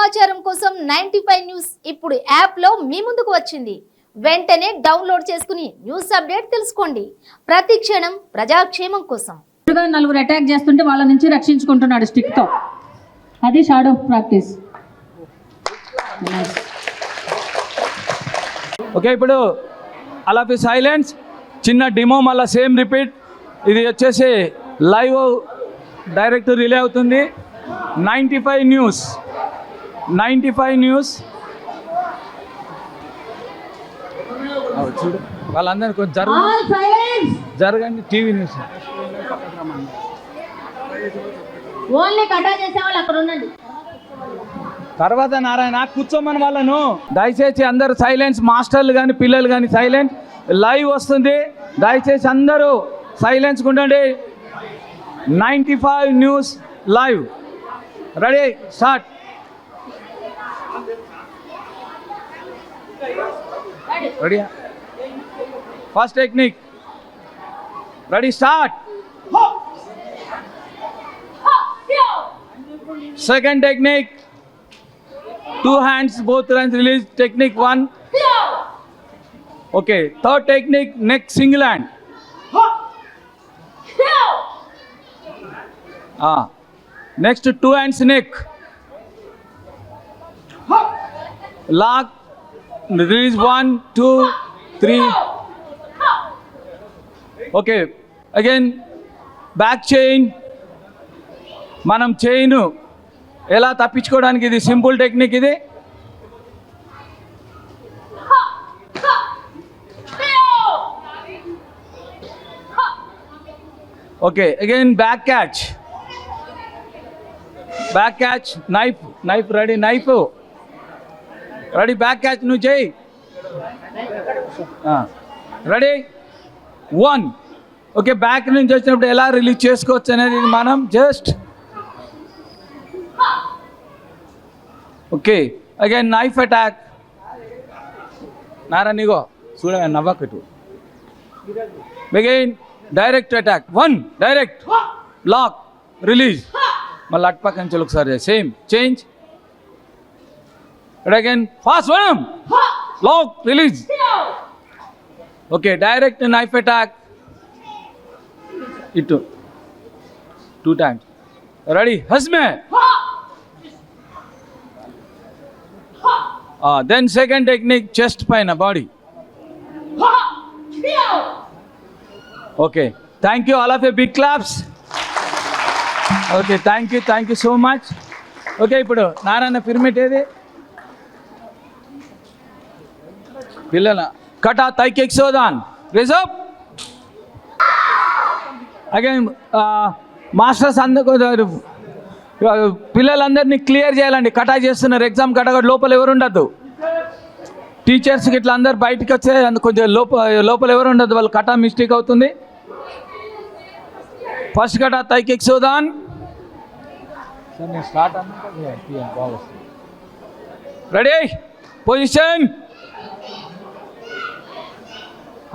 సమాచారం కోసం 95 న్యూస్ ఇప్పుడు యాప్ లో మీ ముందుకు వచ్చింది. వెంటనే డౌన్లోడ్ చేసుకుని న్యూస్ అప్డేట్ తెలుసుకోండి. ప్రతి క్షణం ప్రజాక్షేమం కోసం. నలుగురు అటాక్ చేస్తుంటే వాళ్ళ నుంచి రక్షించుకుంటున్నాడు స్టిక్ తో. అది షాడో ప్రాక్టీస్. ఓకే, ఇప్పుడు అలా సైలెన్స్. చిన్న డిమో మళ్ళీ సేమ్ రిపీట్. ఇది వచ్చేసి లైవ్ డైరెక్ట్ రిలే అవుతుంది. 95 న్యూస్ చూడు, వాళ్ళందరూ కొంచెం జరగండి. టీవీ న్యూస్ ఓన్లీ కటా చేసే వాళ్ళు అక్కడ ఉండండి. తర్వాత నారాయణ కూర్చోమని వాళ్ళను దయచేసి అందరూ సైలెన్స్. మాస్టర్లు కానీ పిల్లలు కానీ సైలెన్స్. లైవ్ వస్తుంది, దయచేసి అందరూ సైలెన్స్ ఉండండి. 95 news live. Ready, start. Ready, first technique. Ready, start. Second technique, 2 hands, both hands release. Technique 1. Okay, third technique, neck single hand. Next 2 hands neck. Lock, release 1, 2, 3. Okay, again back chain. మనం chain ఎలా తప్పించుకోవడానికి ఇది simple technique. ఇది okay, again back catch. Knife ready. Ready, back catch నువ్వు చేయి. Ready, 1. Okay, back నుంచి వచ్చినప్పుడు ఎలా రిలీజ్ చేసుకోవచ్చు అనేది మనం just. Okay, again knife attack. నారాయణగో చూడ నవ్వకటు. Again direct attack. 1 direct, lock, release. మళ్ళీ అటు పక్క నుంచి ఒకసారి same change. Again fast 1 lock, release. Okay, direct knife attack. ఇటు 2 times. రెడీ, హస్మే. Then second technique, chest paina, body. Okay, thank you all of you, big claps. Okay, thank you so much. Okay, ఇప్పుడు Narayana pyramid ఏది పిల్లల కటా తైకి ఎక్సోదాన్ reserve. Again masters అందరూ పిల్లలందరినీ clear చేయాలండి. కటా చేస్తున్నారు, ఎగ్జామ్ కటా లోపల ఎవరు ఉండద్దు. టీచర్స్కి ఇట్లా అందరు బయటకు వచ్చే కొంచెం లోపల ఎవరు ఉండదు, వాళ్ళు కటా మిస్టేక్ అవుతుంది. ఫస్ట్ కటా తైకి ఎక్సోదాన్. Ready, position.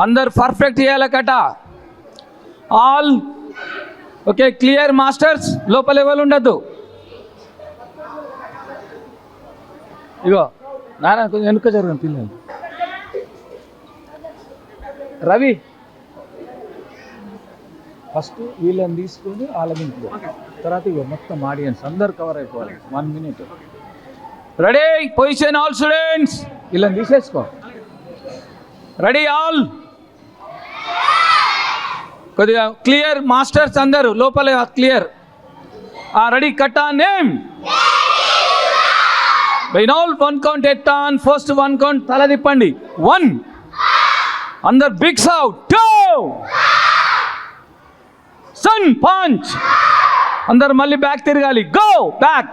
అందరు పర్ఫెక్ట్ చేయాలి kata. All okay, clear masters, లోపల ఎవరు ఉండద్దు. ఇగో నారాయణ కొంచెం వెనుక జరగండి పిల్లలు. రవి ఫస్ట్ వీళ్ళని తీసుకొని ఆలమించుకో, తర్వాత ఇగో మొత్తం ఆడియన్స్ అందరు కవర్ అయిపోవాలి. 1 minute. Ready, position. All students వీళ్ళని తీసేసుకో. రెడీ, ఆల్ కొద్దిగా క్లియర్ మాస్టర్స్ అందరు లోపల క్లియర్. రెడీ, కట్టా నేమ్. బైనాల్ 1 count ఎట్టాన్. ఫస్ట్ 1 count తల తిప్పండి. 1 అందరు బిగ్ సౌట్. 2 sun punch. అందరు మళ్ళీ బ్యాక్ తిరగాలి. Go back.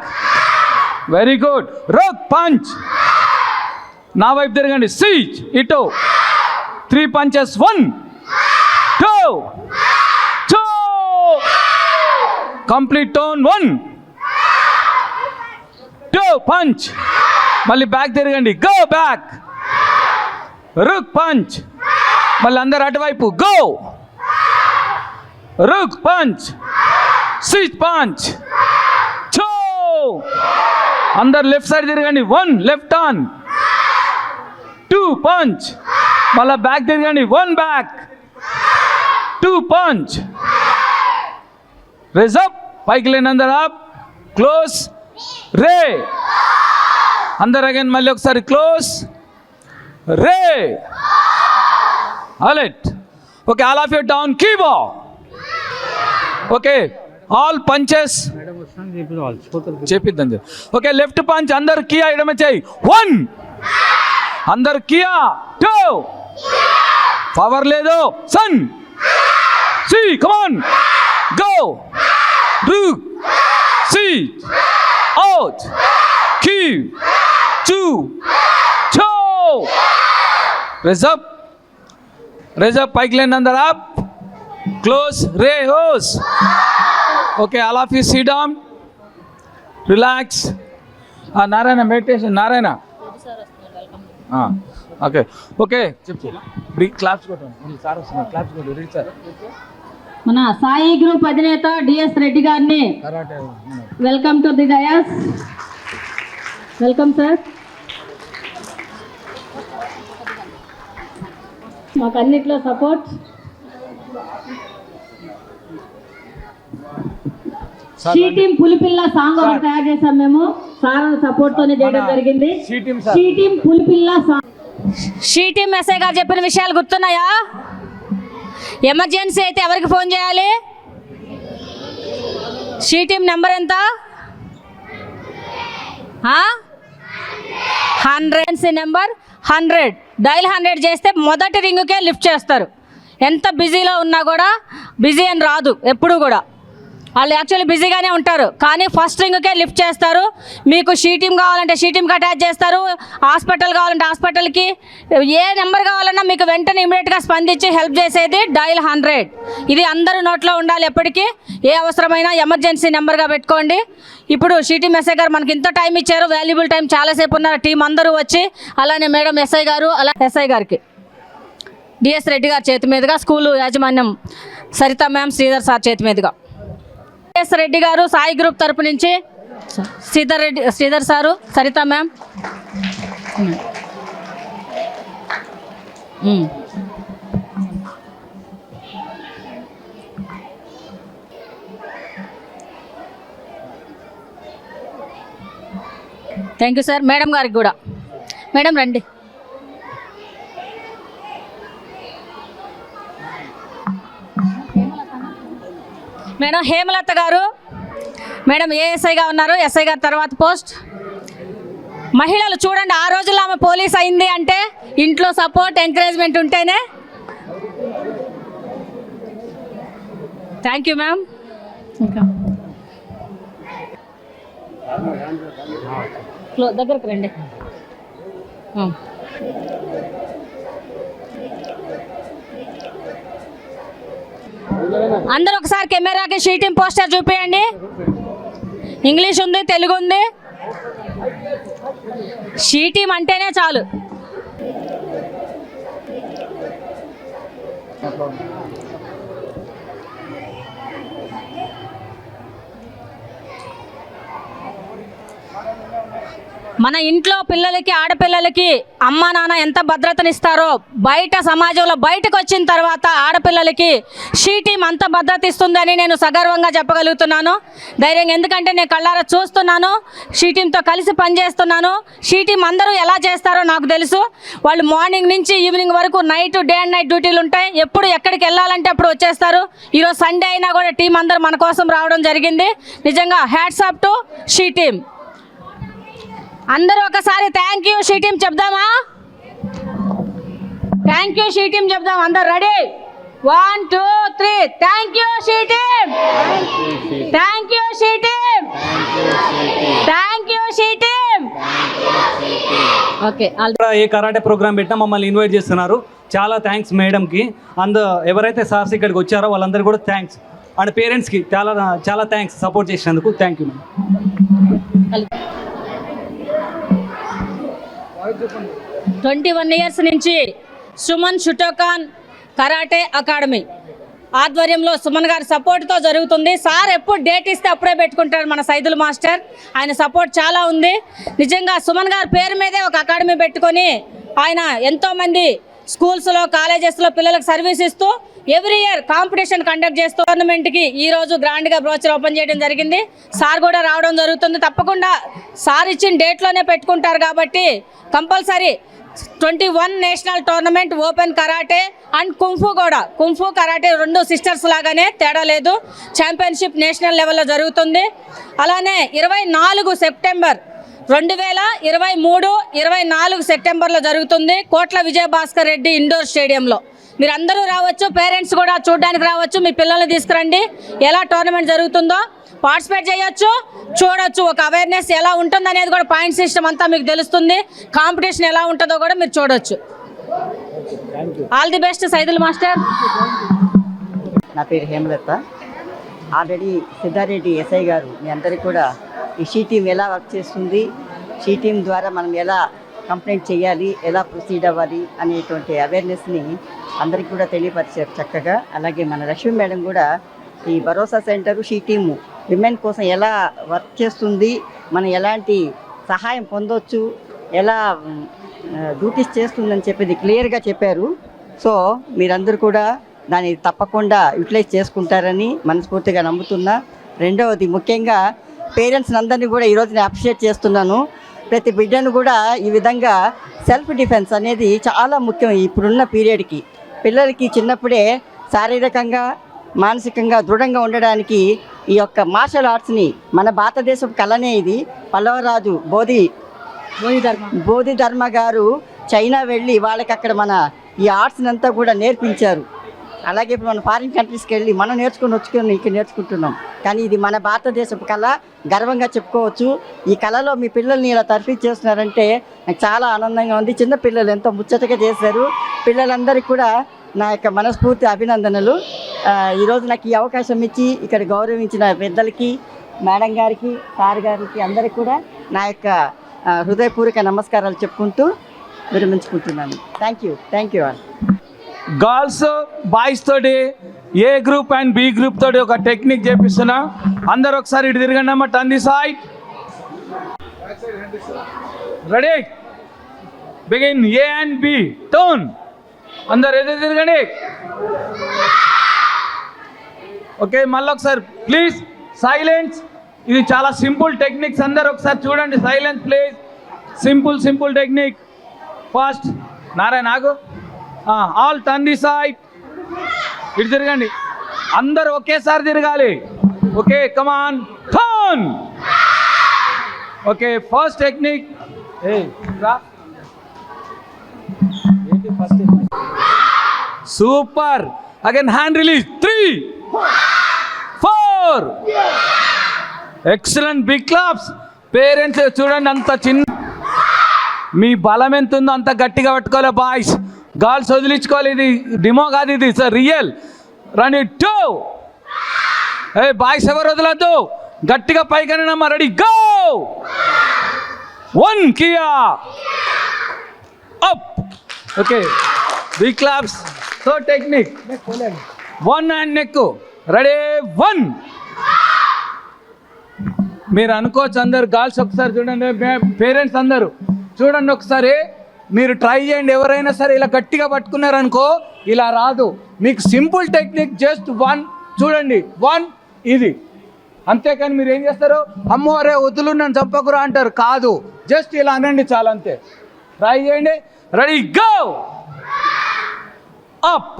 Very good. రక్ పంచ్. నా వైపు తిరగండి. సీజ్ ఇటు. 3 punches. 1 2 2. కంప్లీట్ టోన్. 1 2 పంచ్. మళ్ళీ బ్యాక్ తిరగండి. Go back. రుక్ పంచ్. మళ్ళీ అందరు అటువైపు. గో రుక్ పంచ్. సీజ్ పంచ్. 2 అందరు లెఫ్ట్ సైడ్ తిరగండి. 1 లెఫ్ట్ టర్న్, 2 పంచ్, మళ్ళీ బ్యాక్ తిరగండి. 1 బ్యాక్, 2 పంచ్, రేజ్ అప్, పైకి లేని అందరు అప్, క్లోజ్, రే, అందరు అగైన్ మళ్ళీ ఒకసారి క్లోజ్, రే, అలెట్. Okay, all of you down, keep okay, all punches చేపిద్దాం. ఓకే, లెఫ్ట్ పంచ్ అందరు కియా ఎడమ చేయి. 1 అందరు కియా, 2 పవర్ లేదు, సన్ సి, కమాన్ గో, రు సి, అవుట్, కీ, 2 చో, రేజ్ అప్, రేజ్ అప్, పైకి లేని అందరు అప్, క్లోజ్, రే, హోస్. Okay, all of you see down, relax. Narayana meditation, Narayana. Okay okay, చెప్పు. క్లాప్స్ కొట్టండి, సార్ వస్తున్నారు, క్లాప్స్ కొట్టు. Read sir. మన సాయి గ్రూప్ అధినేత డిఎస్ రెడ్డి గారిని welcome to the dais. Welcome sir. మాకు అన్నిట్లో సపోర్ట్. షీ టీమ్ పులిపిల్ల సాంగ్ ఒకటి తయారు చేసాం మేము, సార్ సపోర్ట్ తోనే చేయడం జరిగింది. షీ టీమ్ పులిపిల్ల సాంగ్. షీ టీమ్ ఎస్ఐ గారు చెప్పిన విషయాలు గుర్తున్నాయా? ఎమర్జెన్సీ అయితే ఎవరికి ఫోన్ చేయాలి? షీ టీమ్ నెంబర్ ఎంత? 100 నెంబర్ 100. డైల్ 100 చేస్తే మొదటి రింగుకే లిఫ్ట్ చేస్తారు. ఎంత బిజీలో ఉన్నా కూడా బిజీ అని రాదు ఎప్పుడు కూడా. వాళ్ళు యాక్చువల్లీ బిజీగానే ఉంటారు, కానీ ఫస్ట్ రింగ్కే లిఫ్ట్ చేస్తారు. మీకు షీ టీమ్ కావాలంటే షీ టీమ్కి అటాచ్ చేస్తారు, హాస్పిటల్ కావాలంటే హాస్పిటల్కి, ఏ నెంబర్ కావాలన్నా మీకు వెంటనే ఇమీడియట్గా స్పందించి హెల్ప్ చేసేది డైల్ 100. ఇది అందరూ నోట్లో ఉండాలి ఎప్పటికీ. ఏ అవసరమైనా ఎమర్జెన్సీ నెంబర్గా పెట్టుకోండి. ఇప్పుడు షీ టీమ్ ఎస్ఐ గారు మనకి ఇంత టైం ఇచ్చారు, వాల్యుబుల్ టైం, చాలాసేపు ఉన్నారు టీం అందరూ వచ్చి. అలానే మేడం ఎస్ఐ గారు, అలా ఎస్ఐ గారికి డిఎస్ రెడ్డి గారి చేతి మీదుగా, స్కూలు యాజమాన్యం సరిత మ్యామ్, శ్రీధర్ సార్ చేతి మీదుగా. డిఎస్ రెడ్డి గారు సాయి గ్రూప్ తరపు నుంచి Sridhar sir, Saritha ma'am. Thank you sir. Madam గారికి కూడా. మేడం రండి. మేడం హేమలత గారు, మేడం ఏఎస్ఐగా ఉన్నారు, ఎస్ఐ గారు తర్వాత పోస్ట్. మహిళలు చూడండి, ఆ రోజుల్లో ఆమె పోలీస్ అయింది అంటే ఇంట్లో సపోర్ట్, ఎంకరేజ్మెంట్ ఉంటేనే. Thank you ma'am. దగ్గరకు రండి. అందరూ ఒకసారి కెమెరాకి షీ టీమ్ పోస్టర్ చూపించండి. ఇంగ్లీష్ ఉంది, తెలుగు ఉంది. షీ టీమ్ అంటేనే చాలు. మన ఇంట్లో పిల్లలకి, ఆడపిల్లలకి అమ్మా నాన్న ఎంత భద్రతనిస్తారో, బయట సమాజంలో బయటకు వచ్చిన తర్వాత ఆడపిల్లలకి షీ టీమ్ అంత భద్రత ఇస్తుందని నేను సగర్వంగా చెప్పగలుగుతున్నాను, ధైర్యంగా. ఎందుకంటే నేను కళ్ళారా చూస్తున్నాను, షీ టీమ్తో కలిసి పనిచేస్తున్నాను. షీ టీమ్ అందరూ ఎలా చేస్తారో నాకు తెలుసు. వాళ్ళు మార్నింగ్ నుంచి ఈవినింగ్ వరకు నైట్, డే అండ్ నైట్ డ్యూటీలు ఉంటాయి. ఎప్పుడు ఎక్కడికి వెళ్ళాలంటే అప్పుడు వచ్చేస్తారు. ఈరోజు సండే అయినా కూడా టీం అందరూ మన కోసం రావడం జరిగింది. నిజంగా hats off to she team. అందరూ ఒకసారి థ్యాంక్ యూ షీ టీమ్ చెప్దామా? థ్యాంక్ యూ షీ టీమ్ చెప్దాం. అందరు ready? 1 2 3. Thank you she team, thank you she team, thank you she team. Okay, ఏ కరాటే ప్రోగ్రామ్ పెట్టినా మమ్మల్ని ఇన్వైట్ చేస్తున్నారు. చాలా థ్యాంక్స్ మేడంకి. ఎవరైతే సార్స్ ఇక్కడికి వచ్చారో వాళ్ళందరూ కూడా థ్యాంక్స్. అండ్ పేరెంట్స్కి చాలా చాలా థ్యాంక్స్ సపోర్ట్ చేసినందుకు. Thank you madam. 21 years నుంచి సుమన్ షుటోకాన్ కరాటే అకాడమీ ఆధ్వర్యంలో సుమన్ గారి సపోర్ట్తో జరుగుతుంది. సార్ ఎప్పుడు డేట్ ఇస్తే అప్పుడే పెట్టుకుంటారు మన సైదుల్ మాస్టర్. ఆయన సపోర్ట్ చాలా ఉంది. నిజంగా సుమన్ గారి పేరు మీదే ఒక అకాడమీ పెట్టుకొని ఆయన ఎంతోమంది స్కూల్స్లో కాలేజెస్లో పిల్లలకు సర్వీస్ ఇస్తూ ఎవ్రీ ఇయర్ కాంపిటీషన్ కండక్ట్ చేస్తూ టోర్నమెంట్కి ఈరోజు గ్రాండ్గా బ్రోచర్ ఓపెన్ చేయడం జరిగింది. సార్ కూడా రావడం జరుగుతుంది. తప్పకుండా సార్ ఇచ్చిన డేట్లోనే పెట్టుకుంటారు కాబట్టి compulsory 21 national tournament open karate and kung fu కూడా, కుంఫు కరాటే 2 సిస్టర్స్ లాగానే, తేడా లేదు. ఛాంపియన్షిప్ నేషనల్ లెవెల్లో జరుగుతుంది. అలానే 24 సెప్టెంబర్ 2023, 24 సెప్టెంబర్లో జరుగుతుంది కోట్ల విజయభాస్కర్ రెడ్డి ఇండోర్ స్టేడియంలో. మీరు అందరూ రావచ్చు, పేరెంట్స్ కూడా చూడడానికి రావచ్చు. మీ పిల్లల్ని తీసుకురండి. ఎలా టోర్నమెంట్ జరుగుతుందో పార్టిసిపేట్ చేయొచ్చు, చూడొచ్చు. ఒక అవేర్నెస్ ఎలా ఉంటుంది అనేది కూడా పాయింట్ సిస్టమ్ అంతా మీకు తెలుస్తుంది. కాంపిటీషన్ ఎలా ఉంటుందో కూడా మీరు చూడొచ్చు. All the best Saidul master. నా పేరు హేమలత. ఆల్రెడీ సిద్ధారెడ్డి ఎస్ఐ గారు మీ అందరికీ కూడా ఈ షీ టీమ్ ఎలా వర్క్ చేస్తుంది, షీ టీమ్ ద్వారా మనం ఎలా కంప్లైంట్ చేయాలి, ఎలా ప్రొసీడ్ అవ్వాలి అనేటువంటి అవేర్నెస్ని అందరికీ కూడా తెలియపరిచారు చక్కగా. అలాగే మన లక్ష్మీ మేడం కూడా ఈ భరోసా సెంటరు షీ టీము విమెన్ కోసం ఎలా వర్క్ చేస్తుంది, మనం ఎలాంటి సహాయం పొందవచ్చు, ఎలా డ్యూటీస్ చేస్తుందని చెప్పేది క్లియర్గా చెప్పారు. సో మీరందరూ కూడా దాన్ని తప్పకుండా యూటిలైజ్ చేసుకుంటారని మనస్ఫూర్తిగా నమ్ముతున్నా. రెండవది ముఖ్యంగా పేరెంట్స్ని అందరినీ కూడా ఈరోజు నేను అప్రిషియేట్ చేస్తున్నాను. ప్రతి బిడ్డను కూడా ఈ విధంగా సెల్ఫ్ డిఫెన్స్ అనేది చాలా ముఖ్యం ఇప్పుడున్న పీరియడ్కి. పిల్లలకి చిన్నప్పుడే శారీరకంగా మానసికంగా దృఢంగా ఉండడానికి ఈ యొక్క మార్షల్ ఆర్ట్స్ని, మన భారతదేశపు కళనే ఇది. పల్లవరాజు బోధిధర్మ గారు చైనా వెళ్ళి వాళ్ళకి అక్కడ మన ఈ ఆర్ట్స్ని అంతా కూడా నేర్పించారు. అలాగే ఇప్పుడు మన ఫారిన్ కంట్రీస్కి వెళ్ళి మనం వచ్చుకొని ఇక్కడ నేర్చుకుంటున్నాం. కానీ ఇది మన భారతదేశపు కళ, గర్వంగా చెప్పుకోవచ్చు. ఈ కళలో మీ పిల్లల్ని ఇలా తర్ఫీ చేస్తున్నారంటే నాకు చాలా ఆనందంగా ఉంది. చిన్న పిల్లలు ఎంతో ముచ్చటగా చేశారు. పిల్లలందరికీ కూడా నా యొక్క మనస్ఫూర్తి అభినందనలు. ఈరోజు నాకు ఈ అవకాశం ఇచ్చి ఇక్కడ గౌరవించిన పెద్దలకి, మేడం గారికి, సార్ గారికి అందరికీ కూడా నా యొక్క హృదయపూర్వక నమస్కారాలు చెప్పుకుంటూ విరమించుకుంటున్నాను. Thank you all. Girls boys తోటి A group and B group తోటి ఒక టెక్నిక్ చేపిస్తున్నా. అందరు ఒకసారి ఇటు తిరగండి అమ్మ. Turn the side. Ready, begin. A and B turn. అందరు ఎదురు తిరగండి. ఓకే, మళ్ళీ ఒకసారి ప్లీజ్ సైలెన్స్. ఇది చాలా సింపుల్ టెక్నిక్స్. అందరు ఒకసారి చూడండి. Silence please. Simple technique. First Narayana ఆగు. All turn the side. ఇటు తిరగండి. అందరు ఒకేసారి తిరగాలి. Okay, come on turn. Okay, first technique. Super. Again hand release. 3, 4. Excellent. Big claps. Parents చూడండి, అంత చిన్న, మీ బలం ఎంత ఉందో అంత గట్టిగా పట్టుకోవాలి. బాయ్స్, గర్ల్స్ వదిలించుకోవాలి. ఇది డిమో కాదు, ఇది రియల్. Run it 2. బాయ్స్ ఎవరు వదలద్దు, గట్టిగా పైకనమ్మా. Ready, go. 1 కియా up. Okay, big claps. So technique 1 and neck. Ready, 1. మీరు అనుకోవచ్చు అందరు గర్ల్స్ ఒకసారి చూడండి, పేరెంట్స్ అందరూ చూడండి ఒకసారి. మీరు ట్రై చేయండి. ఎవరైనా సరే ఇలా గట్టిగా పట్టుకున్నారనుకో ఇలా రాదు. మీకు సింపుల్ టెక్నిక్, జస్ట్ 1 చూడండి. 1 ఇది. అంతేకాని మీరు ఏం చేస్తారు, అమ్మో అరే వదులు నన్ను చంపకురా అంటారు. కాదు, జస్ట్ ఇలా అనండి చాలు, అంతే. ట్రై చేయండి. Ready, go. Up.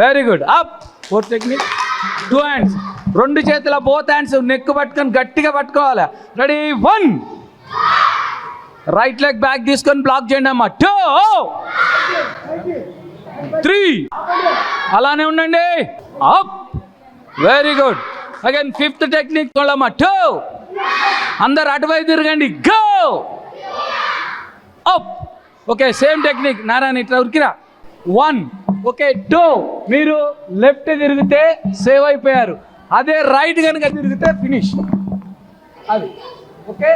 Very good. Up. 4th technique. 2 hands, 2 చేతుల బోత్ హ్యాండ్స్ నెక్ పట్టుకొని గట్టిగా పట్టుకోవాలి. రెడీ, 1. రైట్ లెగ్ బ్యాక్ తీసుకొని బ్లాక్ చేయండి అమ్మా. 2, 3. అలానే ఉండండి. Up. Very good. Again 5th technique అమ్మా. 2. అందరు అటువైపు తిరగండి. Go. Up. Okay, same technique. Narayana ఇట్లా ఉరికిరా. 1. ఓకే, 2. మీరు లెఫ్ట్ తిరిగితే సేవ్ అయిపోయారు. అదే రైట్ కనుక తిరిగితే ఫినిష్. అది ఓకే,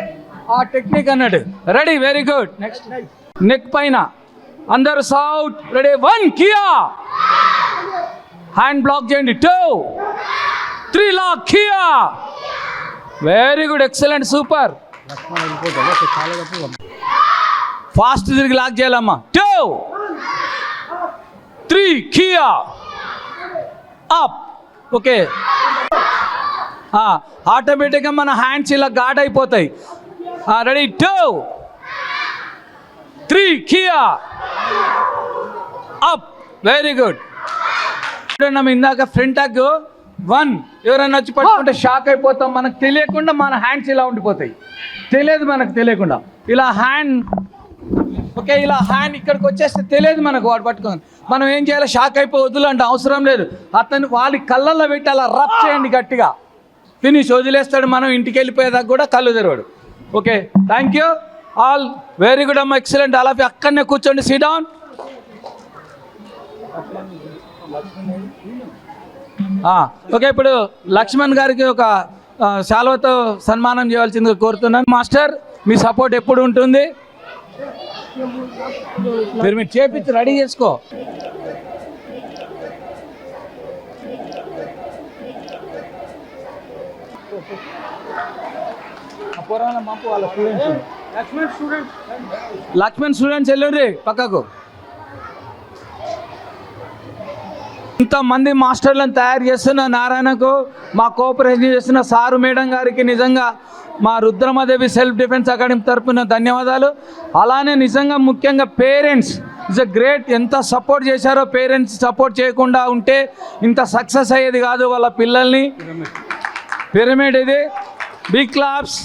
ఆ టెక్నిక్ అన్నాడు. Ready, very good. Next neck పైన అందరు సౌట్. రెడీ, 1 కియా హ్యాండ్ బ్లాక్ చేయండి. 2 3 లాక్ కియా. Very good, excellent, super. Fast తిరిగి లాక్ చేయాలమ్మా. 2 3 కియా అప్. ఓకే, ఆటోమేటిక్గా మన హ్యాండ్స్ ఇలా ఘాట్ అయిపోతాయి. Ready, 2 3 Kia up. Very good. ఇందాక ఫ్రంట్ టాక్ 1 ఎవరైనా వచ్చి పట్టుకుంటే షాక్ అయిపోతాం. మనకు తెలియకుండా మన హ్యాండ్స్ ఇలా ఉండిపోతాయి. తెలియదు మనకు తెలియకుండా. ఇలా హ్యాండ్, ఓకే, ఇలా హ్యాండ్ ఇక్కడికి వచ్చేస్తే తెలియదు మనకు వాడు పట్టుకొని. మనం ఏం చేయాలి? షాక్ అయిపోవద్దు అంటే అవసరం లేదు. అతను వాళ్ళ కళ్ళల్లో పెట్టి అలా రబ్ చేయండి గట్టిగా. ఫినిష్, వదిలేస్తాడు. మనం ఇంటికి వెళ్ళిపోయేదాకా కూడా కళ్ళు తెరవాడు. Okay, thank you all. Very good అమ్మ, ఎక్సలెంట్. అలా అక్కడనే కూర్చోండి, సిట్ డౌన్. ఓకే, ఇప్పుడు లక్ష్మణ్ గారికి ఒక శాలువతో సన్మానం చేయవలసిందిగా కోరుతున్నాను. మాస్టర్, మీ సపోర్ట్ ఎప్పుడు ఉంటుంది? మీరు చేపించి రెడీ చేసుకో. లక్ష్మణ్ స్టూడెంట్స్ వెళ్ళండి పక్కకు. ఇంతమంది మాస్టర్లను తయారు చేస్తున్న నారాయణకు, మా కోఆపరేషన్ చేస్తున్న సారు మేడం గారికి నిజంగా మా రుద్రమదేవి సెల్ఫ్ డిఫెన్స్ అకాడమీ తరఫున ధన్యవాదాలు. అలానే నిజంగా ముఖ్యంగా పేరెంట్స్ ఇట్స్ గ్రేట్. ఎంత సపోర్ట్ చేశారో. పేరెంట్స్ సపోర్ట్ చేయకుండా ఉంటే ఇంత సక్సెస్ అయ్యేది కాదు వాళ్ళ పిల్లల్ని. పిరమిడ్ ఇది. Big claps.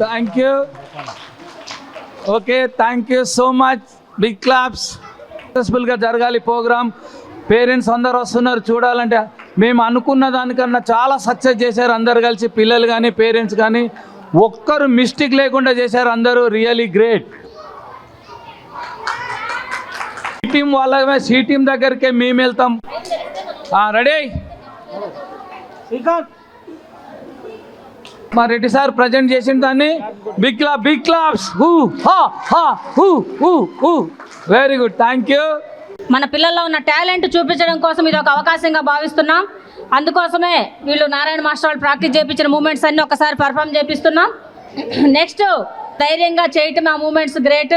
Thank you. Okay, thank you so much. Big claps. సక్సెస్ఫుల్గా జరగాలి ప్రోగ్రామ్. పేరెంట్స్ అందరు వస్తున్నారు చూడాలంటే. మేము అనుకున్న దానికన్నా చాలా సక్సెస్ చేశారు అందరు కలిసి, పిల్లలు కానీ పేరెంట్స్ కానీ. ఒక్కరు మిస్టేక్ లేకుండా చేశారు అందరూ. Really great. టీం వాళ్ళమే, సి టీం దగ్గరికే మేము వెళ్తాం. రెడీ? మా రెడ్డి సార్ ప్రజెంట్ చేసిన దాన్ని big clap, big claps. Very good, thank you. మన పిల్లల్లో ఉన్న టాలెంట్ చూపించడం కోసం ఇది ఒక అవకాశంగా భావిస్తున్నాం. అందుకోసమే వీళ్ళు నారాయణ మాస్టర్ వాళ్ళు ప్రాక్టీస్ చేయించిన మూమెంట్స్ అన్నీ ఒకసారి పర్ఫామ్ చేపిస్తున్నాం. నెక్స్ట్ ధైర్యంగా చేయటం ఆ మూమెంట్స్ గ్రేట్.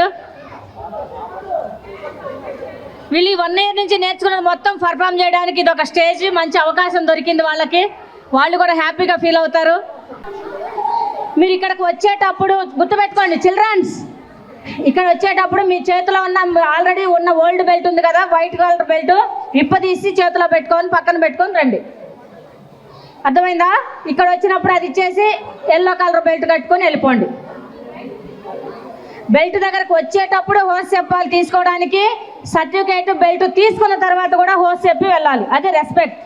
వీళ్ళు 1 year నుంచి నేర్చుకున్నది మొత్తం పర్ఫామ్ చేయడానికి ఇది ఒక స్టేజ్, మంచి అవకాశం దొరికింది వాళ్ళకి. వాళ్ళు కూడా హ్యాపీగా ఫీల్ అవుతారు. మీరు ఇక్కడికి వచ్చేటప్పుడు గుర్తుపెట్టుకోండి చిల్డ్రన్స్, ఇక్కడ వచ్చేటప్పుడు మీ చేతిలో ఉన్న ఆల్రెడీ ఉన్న ఓల్డ్ బెల్ట్ ఉంది కదా, వైట్ కలర్ బెల్ట్ విప్పదీసి చేతిలో పెట్టుకొని పక్కన పెట్టుకొని రండి. అర్థమైందా? ఇక్కడ వచ్చినప్పుడు అది ఇచ్చేసి ఎల్లో కలర్ బెల్ట్ కట్టుకొని వెళ్ళిపోండి. బెల్ట్ దగ్గరకు వచ్చేటప్పుడు హోస్ చెప్పాలి తీసుకోవడానికి. సర్టిఫికేట్ బెల్ట్ తీసుకున్న తర్వాత కూడా హోస్ చెప్పి వెళ్ళాలి. అదే రెస్పెక్ట్.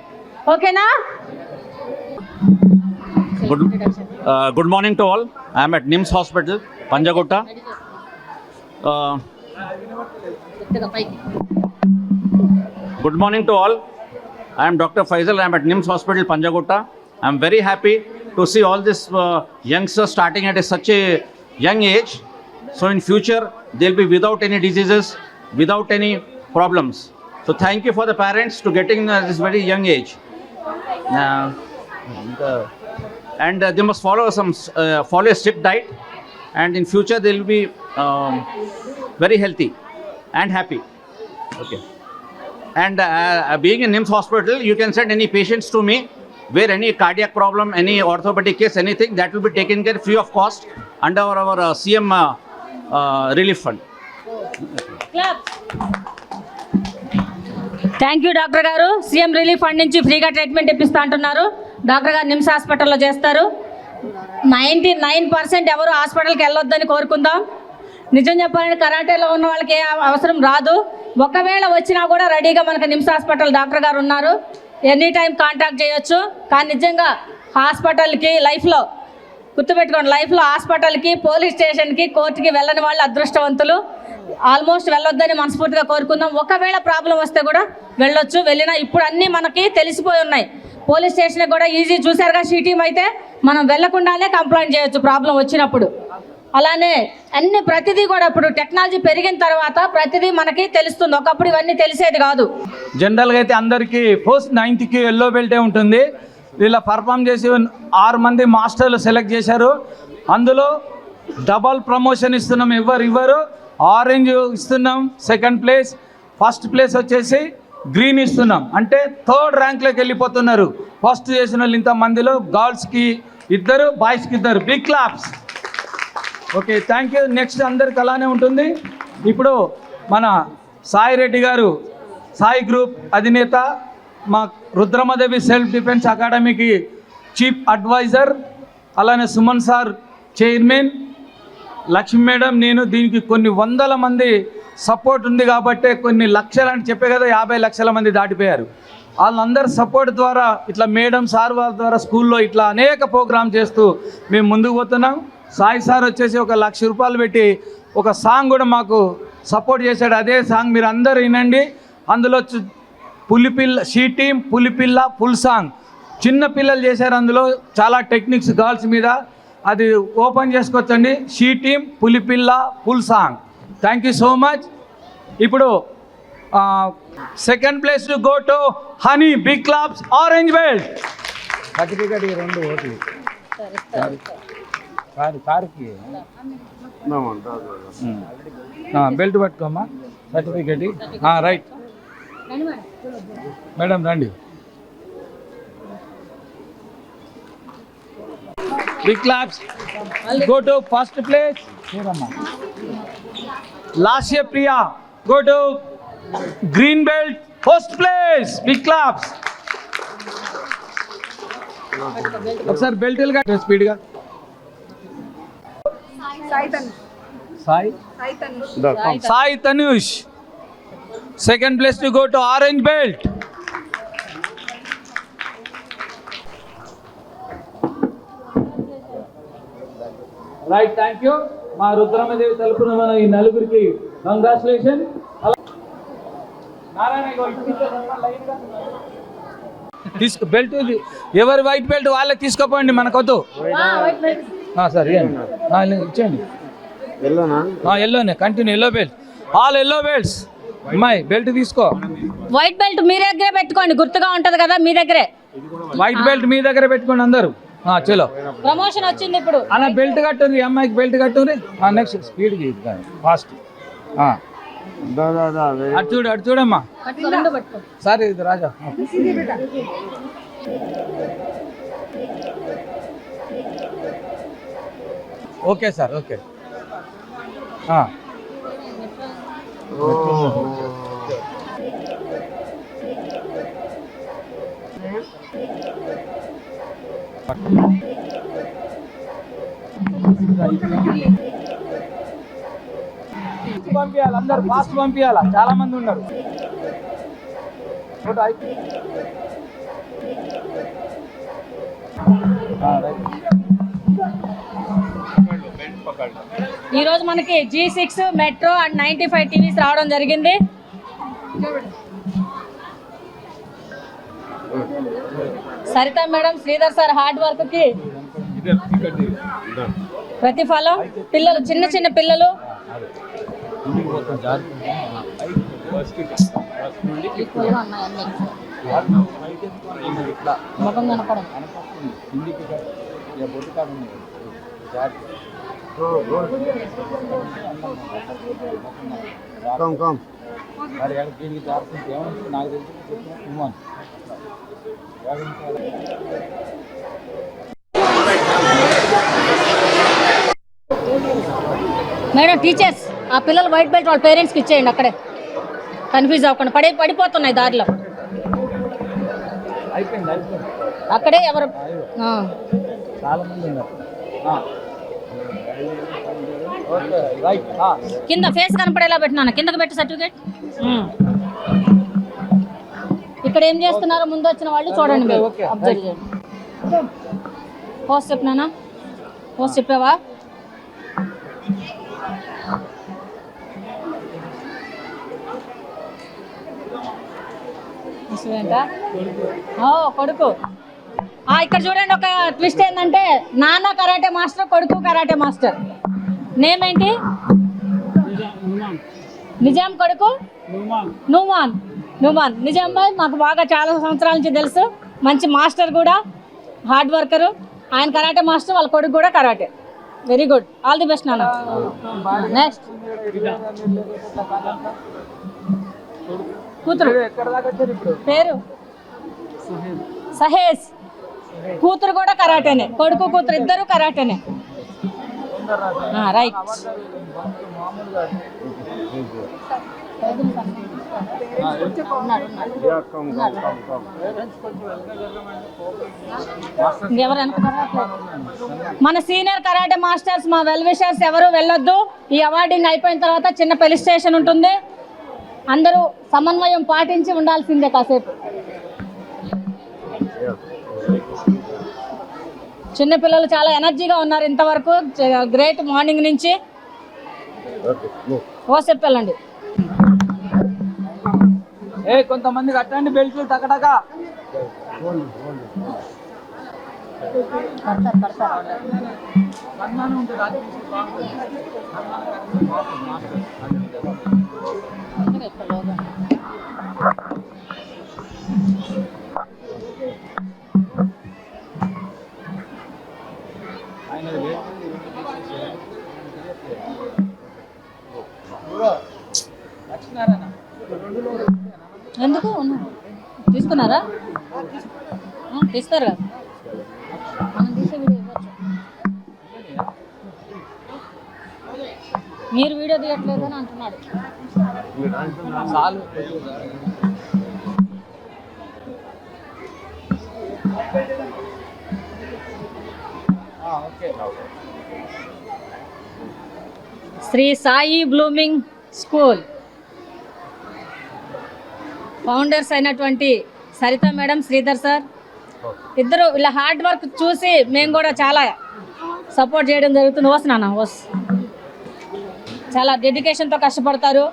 ఓకేనా? Good morning to all. I am at NIMS Hospital, Panjagutta. Good morning to all. I am Dr. Faisal. I am at NIMS Hospital, Panjagutta. I am very happy to see all this youngsters starting at such a young age. So in future, they'll be without any diseases, without any problems. So thank you for the parents to getting this very young age. And they must follow a strict diet, and in future they will be very healthy and happy. Okay. And being in NIMS Hospital, you can send any patients to me where any cardiac problem, any orthopedic case, anything that will be taken care free of cost under our CM relief fund. Thank you doctor గారు. CM relief fund నుంచి ఫ్రీగా treatment ఇప్పిస్తా అంటున్నారు. Doctor గారు నిమ్స్ హాస్పిటల్లో చేస్తారు. 99% ఎవరు హాస్పిటల్కి వెళ్ళొద్దని కోరుకుందాం. నిజం చెప్పాలంటే కరాటేలో ఉన్న వాళ్ళకి ఏ అవసరం రాదు. ఒకవేళ వచ్చినా కూడా రెడీగా మనకు నిమ్స్ హాస్పిటల్ డాక్టర్ గారు ఉన్నారు. ఎనీ టైం కాంటాక్ట్ చేయొచ్చు. కానీ నిజంగా హాస్పిటల్కి లైఫ్లో గుర్తుపెట్టుకోండి, లైఫ్లో హాస్పిటల్కి, పోలీస్ స్టేషన్కి, కోర్టుకి వెళ్ళని వాళ్ళు అదృష్టవంతులు. ఆల్మోస్ట్ వెళ్ళొద్దని మనస్ఫూర్తిగా కోరుకుందాం. ఒకవేళ ప్రాబ్లం వస్తే కూడా వెళ్ళొచ్చు. వెళ్ళినా ఇప్పుడు అన్నీ మనకి తెలిసిపోయి ఉన్నాయి. పోలీస్ స్టేషన్ కూడా ఈజీ చూసారుగా. షీ టీమ్ అయితే మనం వెళ్లకుండానే కంప్లైంట్ చేయొచ్చు ప్రాబ్లం వచ్చినప్పుడు. అలానే ప్రతిదీ కూడా ఇప్పుడు టెక్నాలజీ పెరిగిన తర్వాత ప్రతిదీ మనకి తెలుస్తుంది. ఒకప్పుడు ఇవన్నీ తెలిసేది కాదు. జనరల్గా అయితే అందరికీ ఫస్ట్ 9th ఎల్లో బెల్టే ఉంటుంది. ఇలా పర్ఫామ్ చేసి 6 మంది మాస్టర్లు సెలెక్ట్ చేశారు. అందులో డబల్ ప్రమోషన్ ఇస్తున్నాం, ఇవ్వరు. ఆరెంజ్ ఇస్తున్నాం సెకండ్ ప్లేస్, ఫస్ట్ ప్లేస్ వచ్చేసి గ్రీన్ ఇస్తున్నాం. అంటే 3rd ర్యాంక్లోకి వెళ్ళిపోతున్నారు. ఫస్ట్ చేసిన వాళ్ళు ఇంతమందిలో గర్ల్స్కి 2, బాయ్స్కి 2. Big claps. Okay, thank you. Next అందరికి అలానే ఉంటుంది. ఇప్పుడు మన సాయి రెడ్డి గారు సాయి గ్రూప్ అధినేత, మా రుద్రమదేవి సెల్ఫ్ డిఫెన్స్ అకాడమీకి చీఫ్ అడ్వైజర్, అలానే Suman sir chairman, Lakshmi madam, నేను. దీనికి కొన్ని వందల మంది సపోర్ట్ ఉంది కాబట్టి కొన్ని లక్షలు అని చెప్పే కదా, 50 లక్షల మంది దాటిపోయారు. వాళ్ళందరి సపోర్ట్ ద్వారా ఇట్లా మేడం సార్ వాళ్ళ ద్వారా స్కూల్లో ఇట్లా అనేక ప్రోగ్రామ్ చేస్తూ మేము ముందుకు పోతున్నాం. సాయి సార్ వచ్చేసి 1 లక్ష రూపాయలు పెట్టి ఒక సాంగ్ కూడా మాకు సపోర్ట్ చేశాడు. అదే సాంగ్ మీరు అందరూ వినండి. అందులో పులిపిల్ల షీ టీమ్ పులిపిల్ల ఫుల్ సాంగ్ చిన్న పిల్లలు చేశారు. అందులో చాలా టెక్నిక్స్ గర్ల్స్ మీద, అది ఓపెన్ చేసుకోవచ్చండి. షీ టీమ్ పులిపిల్ల full song. Thank you so much. ఇప్పుడు second place to go to Hani. Big claps. Orange belt certificate 2 ఓట్లు కారుకి బెల్ట్ పట్టుకోమ్మా. Certificate right. మేడం రండి. Big claps. Go to first place Lasya Priya. Go to green belt first place. Big claps. ఒకసారి belt స్పీడ్గా. Sai Tanush. Second place to go to orange belt. Right, thank you. మా రుద్రమదేవి తరపున మన ఈ నలుగురికి కంగ్రాచులేషన్. తీసుకో బెల్ట్. ఎవరి వైట్ బెల్ట్ వాళ్ళకి తీసుకోపోండి, మనకొద్దు. సరే ఇచ్చేయండి. ఎల్లోనే continue. Yellow belt. All yellow belts. అమ్మాయి బెల్ట్ తీసుకో. వైట్ బెల్ట్ మీ దగ్గరే పెట్టుకోండి, గుర్తుగా ఉంటది కదా మీ దగ్గరే. వైట్ బెల్ట్ మీ దగ్గర పెట్టుకోండి అందరూ. చలో, ప్రమోషన్ వచ్చింది ఇప్పుడు. అన్న బెల్ట్ కట్టుంది, అమ్మాయికి బెల్ట్ కట్టుంది. నెక్స్ట్ స్పీడ్కి ఫాస్ట్. అటు చూడమ్మా. సరే ఇది రాజా. Okay sir, okay. పంపించాలి, అందరు ఫాస్ట్ పంపించాలా, చాలా మంది ఉన్నారు. ఈరోజు మనకి G6 మెట్రో అండ్ 95 టీవీస్ రావడం జరిగింది. Saritha madam, Sridhar sir hard work కి ప్రతిఫలం. పిల్లలు, చిన్న చిన్న పిల్లలు ముఖం కనపడం. మేడం, టీచర్స్ ఆ పిల్లలు వైట్ బెల్ట్ వాళ్ళ పేరెంట్స్కి ఇచ్చేయండి. అక్కడే కన్ఫ్యూజ్ అవ్వకుండా పడిపోతున్నాయి దారిలో. అక్కడే ఎవరు చాలా మంది ఉన్నారు. కింద ఫేస్ కనపడేలా పెట్టినాను, కిందకి పెట్టి సర్టిఫికేట్. ఇక్కడ ఏం చేస్తున్నారో ముందు వచ్చిన వాళ్ళు చూడండి, మీరు అబ్జర్వ్ చేయండి. పోస్ట్ చెప్పినానా? పోస్ట్ చెప్పావా? కొడుకు. ఇక్కడ చూడండి, ఒక ట్విస్ట్ ఏంటంటే నాన్న కరాటే మాస్టర్, కొడుకు కరాటే మాస్టర్. నేమ్ ఏంటి? నిజాం కొడుకు నుమాన్. నిజాం భాయ్ మాకు బాగా చాలా సంవత్సరాల నుంచి తెలుసు. మంచి మాస్టర్ కూడా, హార్డ్ వర్కరు. ఆయన కరాటే మాస్టర్, వాళ్ళ కొడుకు కూడా karate. Very good, all the best నాన్న. నెక్స్ట్ కూతురు పేరు సహేజ్. కూతురు కూడా కరాటేనే, కొడుకు కూతురు ఇద్దరు కరాటేనే. రైట్. మన సీనియర్ కరాటే మాస్టర్స్, మా వెల్ విషర్స్ ఎవరు వెళ్ళొద్దు. ఈ అవార్డింగ్ అయిపోయిన తర్వాత చిన్న పెలిస్ట్రేషన్ ఉంటుంది. అందరూ సమన్వయం పాటించి ఉండాల్సిందే కాసేపు. చిన్నపిల్లలు చాలా ఎనర్జీగా ఉన్నారు ఇంతవరకు. గ్రేట్, మార్నింగ్ నుంచి. చెప్పండి. కొంతమంది కట్టండి బెల్ట్లు టకటకా. ఎందుకు తీసుకున్నారా? తీస్తారు కదా, మనం తీసే వీడియో ఇవ్వచ్చు. మీరు వీడియో తీయట్లేదు అని అంటున్నాడు. Shri Sai blooming school founders అయినటువంటి సరిత మేడం, శ్రీధర్ సార్ ఇద్దరు వీళ్ళ హార్డ్ వర్క్ చూసి మేము కూడా చాలా సపోర్ట్ చేయడం జరుగుతుంది. వస్తున్నాను చాలా డెడికేషన్తో కష్టపడతారు.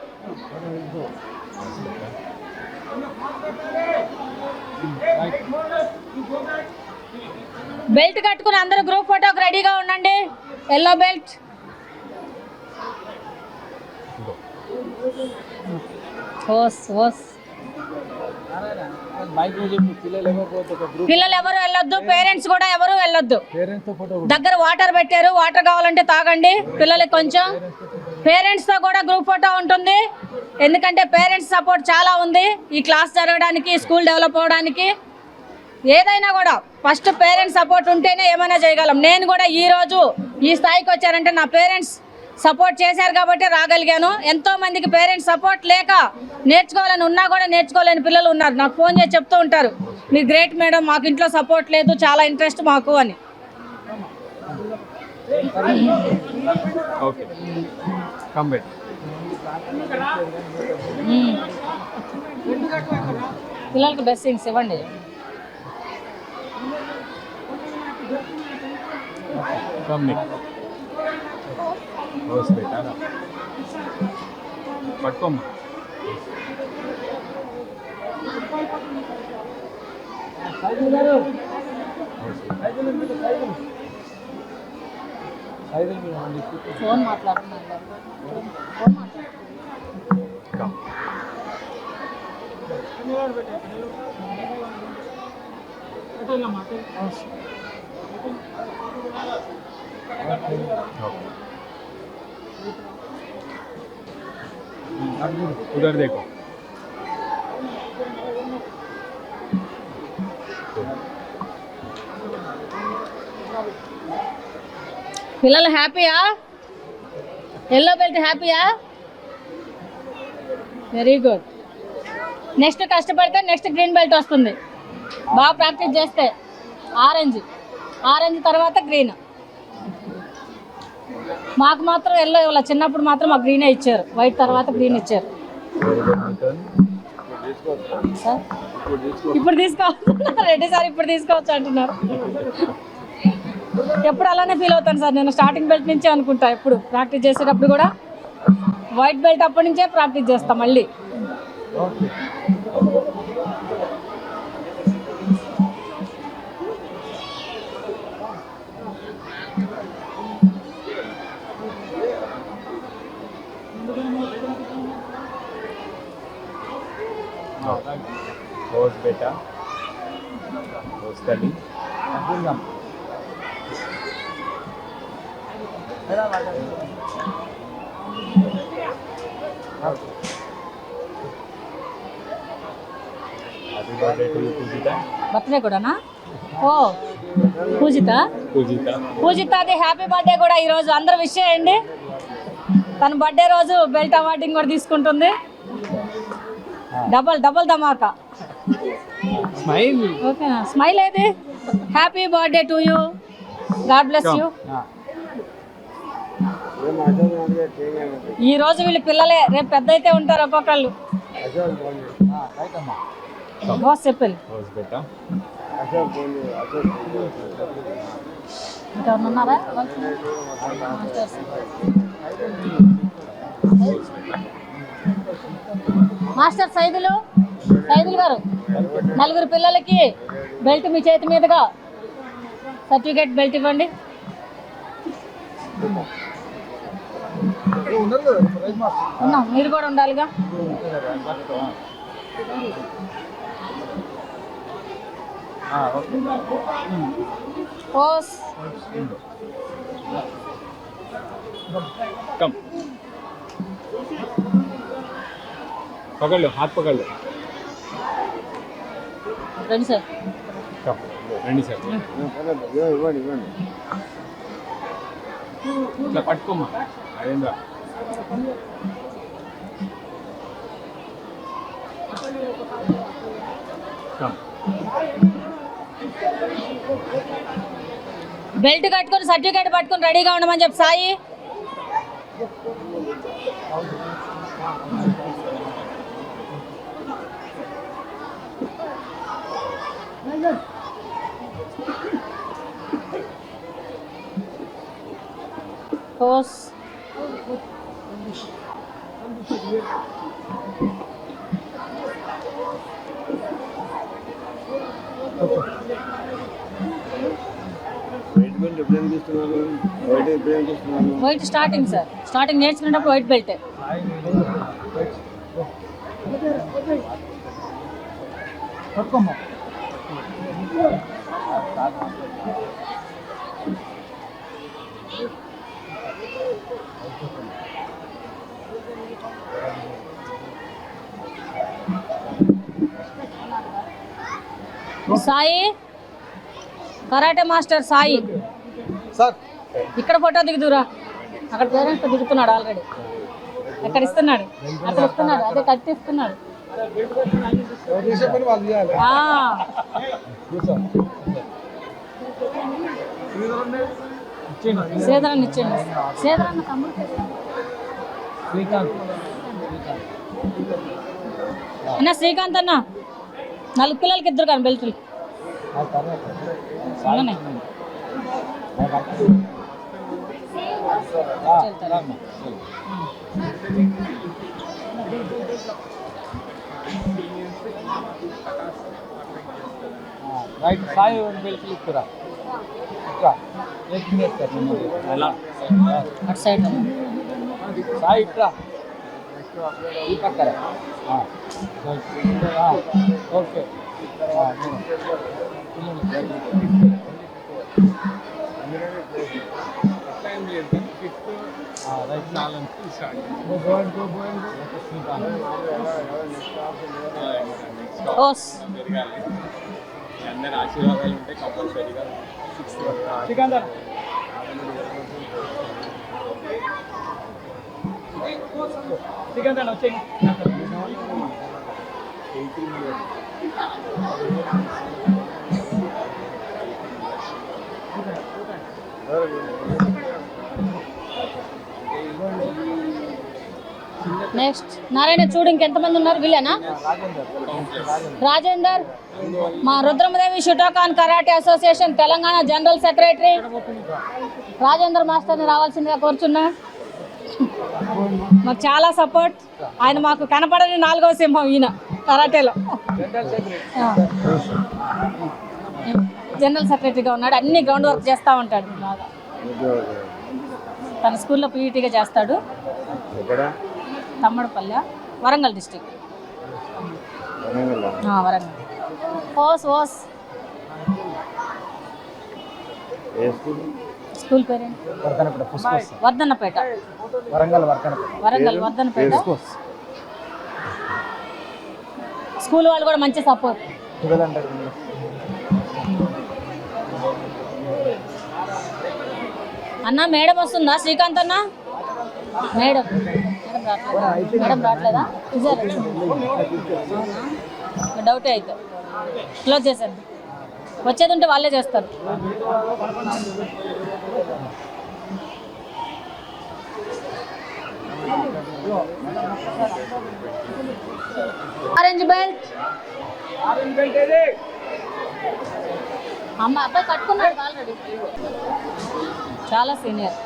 బెల్ట్ కట్టుకుని అందరూ గ్రూప్ ఫోటోకి రెడీగా ఉండండి. Yellow belt. పిల్లలు ఎవరు వెళ్ళొద్దు, పేరెంట్స్ కూడా ఎవరు వెళ్ళొద్దు. దగ్గర వాటర్ పెట్టారు, వాటర్ కావాలంటే తాగండి. పిల్లలకి కొంచెం పేరెంట్స్తో కూడా గ్రూప్ ఫోటో ఉంటుంది. ఎందుకంటే పేరెంట్స్ సపోర్ట్ చాలా ఉంది ఈ క్లాస్ జరగడానికి, స్కూల్ డెవలప్ అవ్వడానికి. ఏదైనా కూడా ఫస్ట్ పేరెంట్స్ సపోర్ట్ ఉంటేనే ఏమైనా చేయగలం. నేను కూడా ఈరోజు ఈ స్థాయికి వచ్చారంటే నా పేరెంట్స్ సపోర్ట్ చేశారు కాబట్టి రాగలిగాను. ఎంతోమందికి పేరెంట్స్ సపోర్ట్ లేక నేర్చుకోవాలని ఉన్నా కూడా నేర్చుకోలేని పిల్లలు ఉన్నారు. నాకు ఫోన్ చేసి చెప్తూ ఉంటారు, మీరు గ్రేట్ మేడం, మాకు ఇంట్లో సపోర్ట్ లేదు, చాలా ఇంట్రెస్ట్ మాకు అని. పిల్లలకి బ్లెస్సింగ్స్ ఇవ్వండి. పట్టుకోమ్మా. ఫోన్ మాట్లాడుతున్నారు. उधर देखो. పిల్లలు హ్యాపీయా? ఎల్లో బెల్ట్ హ్యాపీయా? Very good. నెక్స్ట్ కష్టపడితే నెక్స్ట్ గ్రీన్ బెల్ట్ వస్తుంది. బాగా ప్రాక్టీస్ చేస్తే ఆరెంజ్ తర్వాత గ్రీన్. మాకు మాత్రం ఎల్లో ఇవ్వాలి, చిన్నప్పుడు మాత్రం మాకు గ్రీనే ఇచ్చారు, వైట్ తర్వాత గ్రీన్ ఇచ్చారు. సార్ ఇప్పుడు తీసుకోవచ్చు రెడ్డి సార్, ఇప్పుడు తీసుకోవచ్చు అంటున్నారు. ఎప్పుడు అలానే ఫీల్ అవుతాను సార్ నేను. స్టార్టింగ్ బెల్ట్ నుంచే అనుకుంటా, ఎప్పుడు ప్రాక్టీస్ చేసేటప్పుడు కూడా వైట్ బెల్ట్ అప్పటి నుంచే ప్రాక్టీస్ చేస్తాం మళ్ళీ. बेटा study happy birthday to you Pujita birthday కూడానా? ఓ పూజిత पूजिता పూజితది హ్యాపీ బర్త్డే కూడా ఈరోజు అందరూ విష్ చేయండి. తన బర్త్డే రోజు బెల్ట్ అవార్డింగ్ కూడా తీసుకుంటుంది. డబల్ డబల్ ధమాకా. स्माइल ఓకేనా? స్మైల్ ఏది? Happy birthday to you, God bless you. ఈ రోజు వీళ్ళు పిల్లలే, రేపు పెద్ద అయితే ఉంటారు ఒక్కొక్కళ్ళు. బాస్ చెప్పాలి बस बेटा ఇంకా ఉన్నారా? మాస్టర్ సైదులు గారు, నలుగురు పిల్లలకి బెల్ట్ మీ చేతి మీదుగా సర్టిఫికేట్ బెల్ట్ ఇవ్వండి. ఉన్నాం, మీరు కూడా ఉండాలిగా. ఓస్ कम पकड़ लो हाथ पकड़ लो రండి సార్. कम रेडी सर ఇట్లా పట్టుకోమ్మా అదేందా బెల్ట్ కట్టుకొని సర్టిఫికేట్ పట్టుకొని రెడీగా ఉండమని చెప్పి సాయి. ఓస్ వైట్ స్టార్టింగ్ సార్, స్టార్టింగ్ నేర్చుకునేటప్పుడు white belt. Sai karate master Sai sir ఇక్కడ ఫోటో దిగుదురా. అక్కడ పేరెంట్స్ దిగుతున్నాడు ఆల్రెడీ. అక్కడ ఇస్తున్నాడు, అక్కడ ఇస్తున్నాడు, అదే కట్టిస్తున్నాడు. సేదరాన్ని ఇచ్చేయండి. సేదరాన్న తమ్ముడు అన్న, శ్రీకాంత్ అన్న, 4 పిల్లలకి ఇద్దరు కానీ బెల్ట్లు. రైట్ సాయి బెల్ట్ ఇస్తురా అటు సైడ్ సాయి ఇట్రా ఈ పక్కన ఓకే ఓస్ అందరి ఆశీర్వాదాలు ఉంటే కంపల్సరీగా సికందర్ సికందర్ వచ్చేయండి. నెక్స్ట్ నారాయణ చూడు, ఇంకెంతమంది ఉన్నారు? వీళ్ళేనా? రాజేందర్, మా Rudramadevi Shotokan karate association Telangana general secretary Rajender మాస్టర్ని రావాల్సిందిగా కోరుచున్నా. మాకు చాలా సపోర్ట్. ఆయన మాకు కనపడని 4వ సింహం ఈయన కరాటేలో. జనరల్ సెక్రటరీగా ఉన్నాడు, అన్ని గ్రౌండ్ వర్క్ చేస్తూ ఉంటాడు బాగా. తన స్కూల్లో పీఈటీగా చేస్తాడు. తమ్మడపల్లె, వరంగల్ డిస్టిక్. వరంగల్ ఓస్ school parent Wardhannapet. Warangal Wardhannapet. School వాళ్ళు కూడా మంచి సపోర్ట్. అన్న మేడం వస్తుందా? శ్రీకాంత్ అన్న మేడం రావట్లేదా? డౌటే అయితే క్లోజ్ చేసేది. వచ్చేది ఉంటే వాళ్ళే చేస్తారు. ఆరెంజ్ బెల్ట్ అమ్మ అబ్బాయి కట్టుకున్నాడు ఆల్రెడీ. చాలా సీనియర్,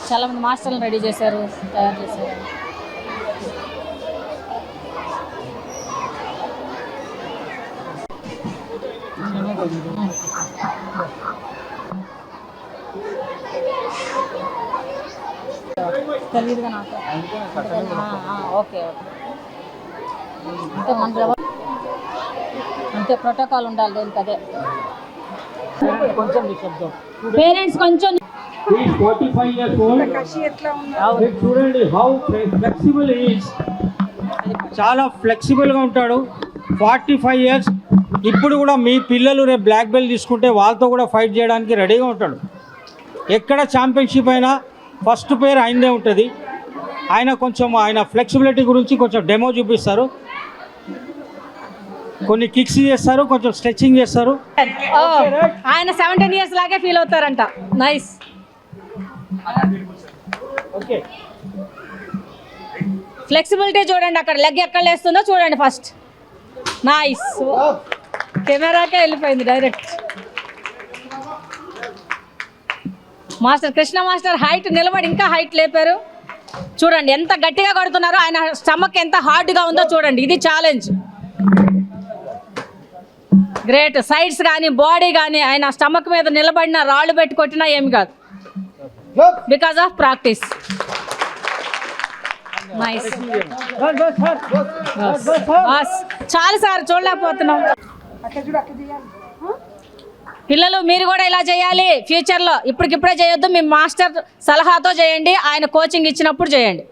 చాలా మంది మాస్టర్లను రెడీ చేశారు, తయారు చేశారు. తెలియదుగా నాకు. ఓకే అంటే మన అంతే ప్రోటోకాల్ ఉండాలి దేనికి అదే. పేరెంట్స్ కొంచెం చూడండి హౌ ఫ్లెక్సిబుల్ ఈజ్, చాలా ఫ్లెక్సిబుల్గా ఉంటాడు. 45 ఇయర్స్ ఇప్పుడు కూడా మీ పిల్లలు రేపు బ్లాక్ బెల్ట్ తీసుకుంటే వాళ్ళతో కూడా ఫైట్ చేయడానికి రెడీగా ఉంటాడు. ఎక్కడ ఛాంపియన్షిప్ అయినా ఫస్ట్ పేరు ఆయనదే ఉంటుంది. ఆయన ఫ్లెక్సిబిలిటీ గురించి కొంచెం డెమో చూపిస్తారు. కొన్ని కిక్స్ చేస్తారు, కొంచెం స్ట్రెచ్చింగ్ చేస్తారు. ఆయన 17 ఇయర్స్ లాగే ఫీల్ అవుతారంట. నైస్. ఓకే ఫ్లెక్సిబిలిటీ చూడండి, అక్కడ లెగ్ ఎక్కడ లేస్తుందో చూడండి ఫస్ట్. నైస్. కెమెరాకే వెళ్ళిపోయింది direct. Master Krishna master height నిలబడి ఇంకా హైట్ లేపారు. చూడండి ఎంత గట్టిగా కొడుతున్నారో, ఆయన స్టమక్ ఎంత హార్డ్గా ఉందో చూడండి. ఇది ఛాలెంజ్. గ్రేట్. సైడ్స్ కానీ బాడీ కానీ ఆయన స్టమక్ మీద నిలబడిన రాళ్ళు పెట్టి కొట్టినా ఏమి కాదు, బికాస్ ఆఫ్ ప్రాక్టీస్. నైస్. చాలా సార్ చూడలేకపోతున్నాం. పిల్లలు మీరు కూడా ఇలా చేయాలి ఫ్యూచర్లో. ఇప్పటికిప్పుడే చేయొద్దు, మీ మాస్టర్ సలహాతో చేయండి, ఆయన కోచింగ్ ఇచ్చినప్పుడు చేయండి.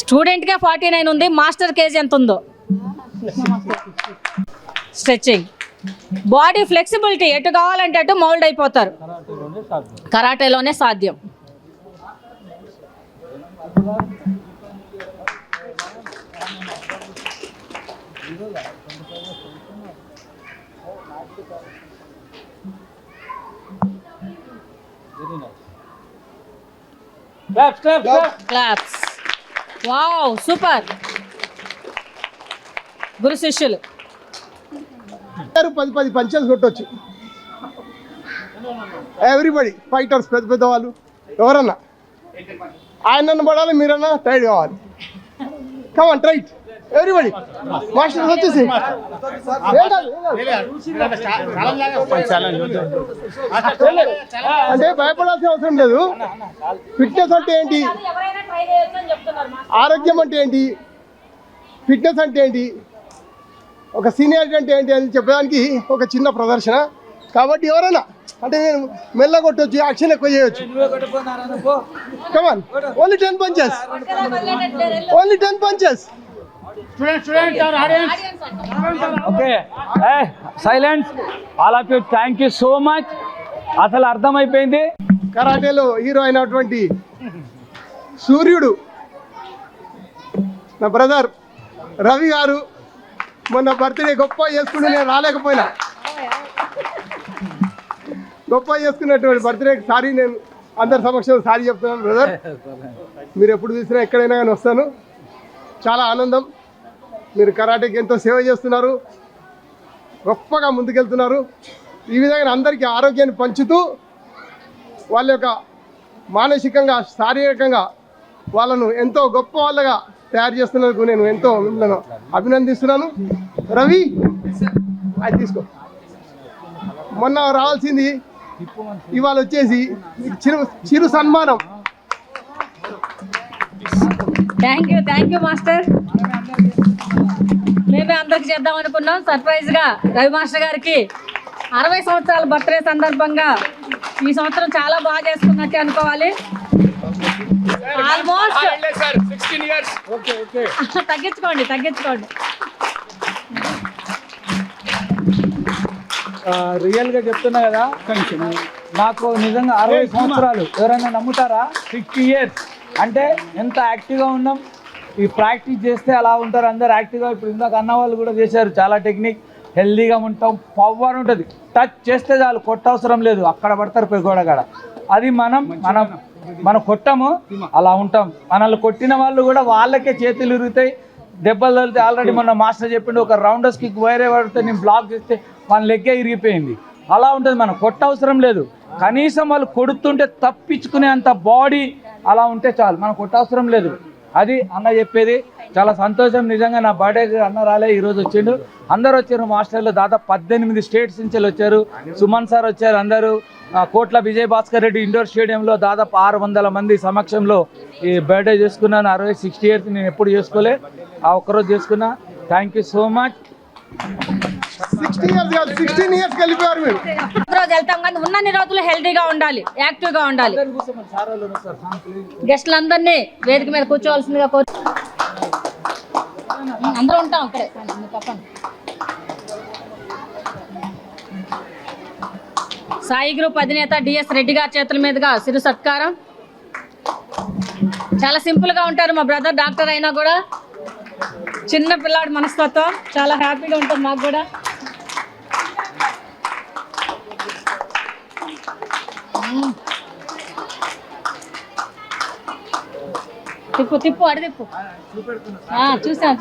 స్టూడెంట్కే 49 ఉంది, మాస్టర్ కేజీ ఎంత ఉందో. స్ట్రెచ్చింగ్, బాడీ ఫ్లెక్సిబిలిటీ, ఎటు కావాలంటే అటు మౌల్డ్ అయిపోతారు. కరాటేలోనే సాధ్యం. క్లాప్స్. Wow super. గురు శిష్యులు 10 పంచెస్ కొట్టొచ్చు. ఎవ్రీబడి ఫైటర్స్, పెద్ద పెద్ద వాళ్ళు ఎవరన్నా ఆయనన్న పడాలి, మీరన్నా టైట్ కావాలి. కమాన్ టైట్ ఎవ్రీబడి. మాస్టర్స్ వచ్చేసి అంటే భయపడాల్సిన అవసరం లేదు. ఫిట్నెస్ అంటే ఏంటి, ఆరోగ్యం అంటే ఏంటి, ఫిట్నెస్ అంటే ఏంటి, ఒక సీనియారిటీ అంటే ఏంటి అని చెప్పడానికి ఒక చిన్న ప్రదర్శన. కాబట్టి ఎవరైనా అంటే నేను మెల్ల కొట్టొచ్చు, యాక్షన్ ఎక్కువ చేయొచ్చు. Come on only 10 punches, only 10 punches. Okay silence all of you. Thank you so much. అసలు అర్థమైపోయింది. కరాటేలో హీరో అయినటువంటి సూర్యుడు నా బ్రదర్ రవి గారు మొన్న బర్త్డే గొప్ప చేసుకుంటే నేను రాలేకపోయినా. గొప్ప చేసుకున్నటువంటి బర్త్డేకి సారీ, నేను అందరి సమక్షంలో సారీ చెప్తున్నాను బ్రదర్. మీరు ఎప్పుడు చూసినా ఎక్కడైనా కానీ వస్తాను. చాలా ఆనందం. మీరు కరాటేకి ఎంతో సేవ చేస్తున్నారు, గొప్పగా ముందుకెళ్తున్నారు. ఈ విధంగా అందరికీ ఆరోగ్యాన్ని పంచుతూ వాళ్ళ యొక్క మానసికంగా శారీరకంగా వాళ్ళను ఎంతో గొప్ప వాళ్ళగా తయారు చేస్తున్నందుకు నేను ఎంతో మిమ్మల్ని అభినందిస్తున్నాను. రవి అది తీసుకో. మొన్న రావాల్సింది ఇవాళ వచ్చేసి చిరు సన్మానం. Thank you master. మేమే అందరికి చేద్దాం అనుకున్నాం సర్ప్రైజ్గా. రవి మాస్టర్ గారికి 60 సంవత్సరాల బర్త్డే సందర్భంగా ఈ సంవత్సరం చాలా బాగా చేసుకున్నట్టే అనుకోవాలి. ఆల్మోస్ట్ తగ్గించుకోండి. రియల్గా చెప్తున్నా కదా, నాకు నిజంగా 60 సంవత్సరాలు. ఎవరైనా నమ్ముతారా? 60 years అంటే ఎంత యాక్టివ్గా ఉన్నాం. ఈ ప్రాక్టీస్ చేస్తే అలా ఉంటారు అందరు యాక్టివ్గా. ఇప్పుడు ఇందాక అన్న వాళ్ళు కూడా చేశారు, చాలా టెక్నిక్. హెల్దీగా ఉంటాం, పవర్ ఉంటుంది. టచ్ చేస్తే చాలు, కొట్టవసరం లేదు. అక్కడ పడతారు పెగోడగాడ. అది మనం కొట్టము, అలా ఉంటాం. మనల్ని కొట్టిన వాళ్ళు కూడా వాళ్ళకే చేతులు ఇరుగుతాయి, దెబ్బలు తగిలితే. ఆల్రెడీ మొన్న మాస్టర్ చెప్పిండు, ఒక రౌండర్స్ కిక్ వేరే పడితే నేను బ్లాక్ చేస్తే మన లెగ్గే ఇరిగిపోయింది. అలా ఉంటుంది. మనం కొట్టవసరం లేదు. కనీసం వాళ్ళు కొడుతుంటే తప్పించుకునే అంత బాడీ అలా ఉంటే చాలు, మనం కొట్టవసరం లేదు. అది అన్న చెప్పేది. చాలా సంతోషం నిజంగా. నా బర్త్డే అన్న రాలే, ఈరోజు వచ్చిండు. అందరు వచ్చారు మాస్టర్లు, దాదాపు 18 స్టేట్స్ నుంచి వచ్చారు. సుమన్ సార్ వచ్చారు. అందరూ కోట్ల విజయ్ భాస్కర్ రెడ్డి ఇండోర్ స్టేడియంలో దాదాపు 600 మంది సమక్షంలో ఈ బర్త్డే చేసుకున్నాను. 60 years నేను ఎప్పుడు చేసుకోలే, ఆ ఒక్కరోజు చేసుకున్నా. Thank you so much. 16 years కాదు, 16 years కలిపారు మీరు. రోజు వెళ్తాం కానీ ఉన్నన్ని రోజులు హెల్తీగా ఉండాలి, యాక్టివ్గా ఉండాలి. గెస్టులందరినీ వేదిక మీద కూర్చోవలసిందిగా అందరూ ఉంటాం అక్కడే. చెప్పండి. సాయి గ్రూప్ అధినేత డిఎస్ రెడ్డి గారి చేతుల మీదుగా సిరు సత్కారం. చాలా సింపుల్గా ఉంటారు మా బ్రదర్. డాక్టర్ అయినా కూడా చిన్న పిల్లాడి మనస్తత్వం, చాలా హ్యాపీగా ఉంటుంది మాకు కూడా. తిప్పు అడి తిప్పు. చూసాను,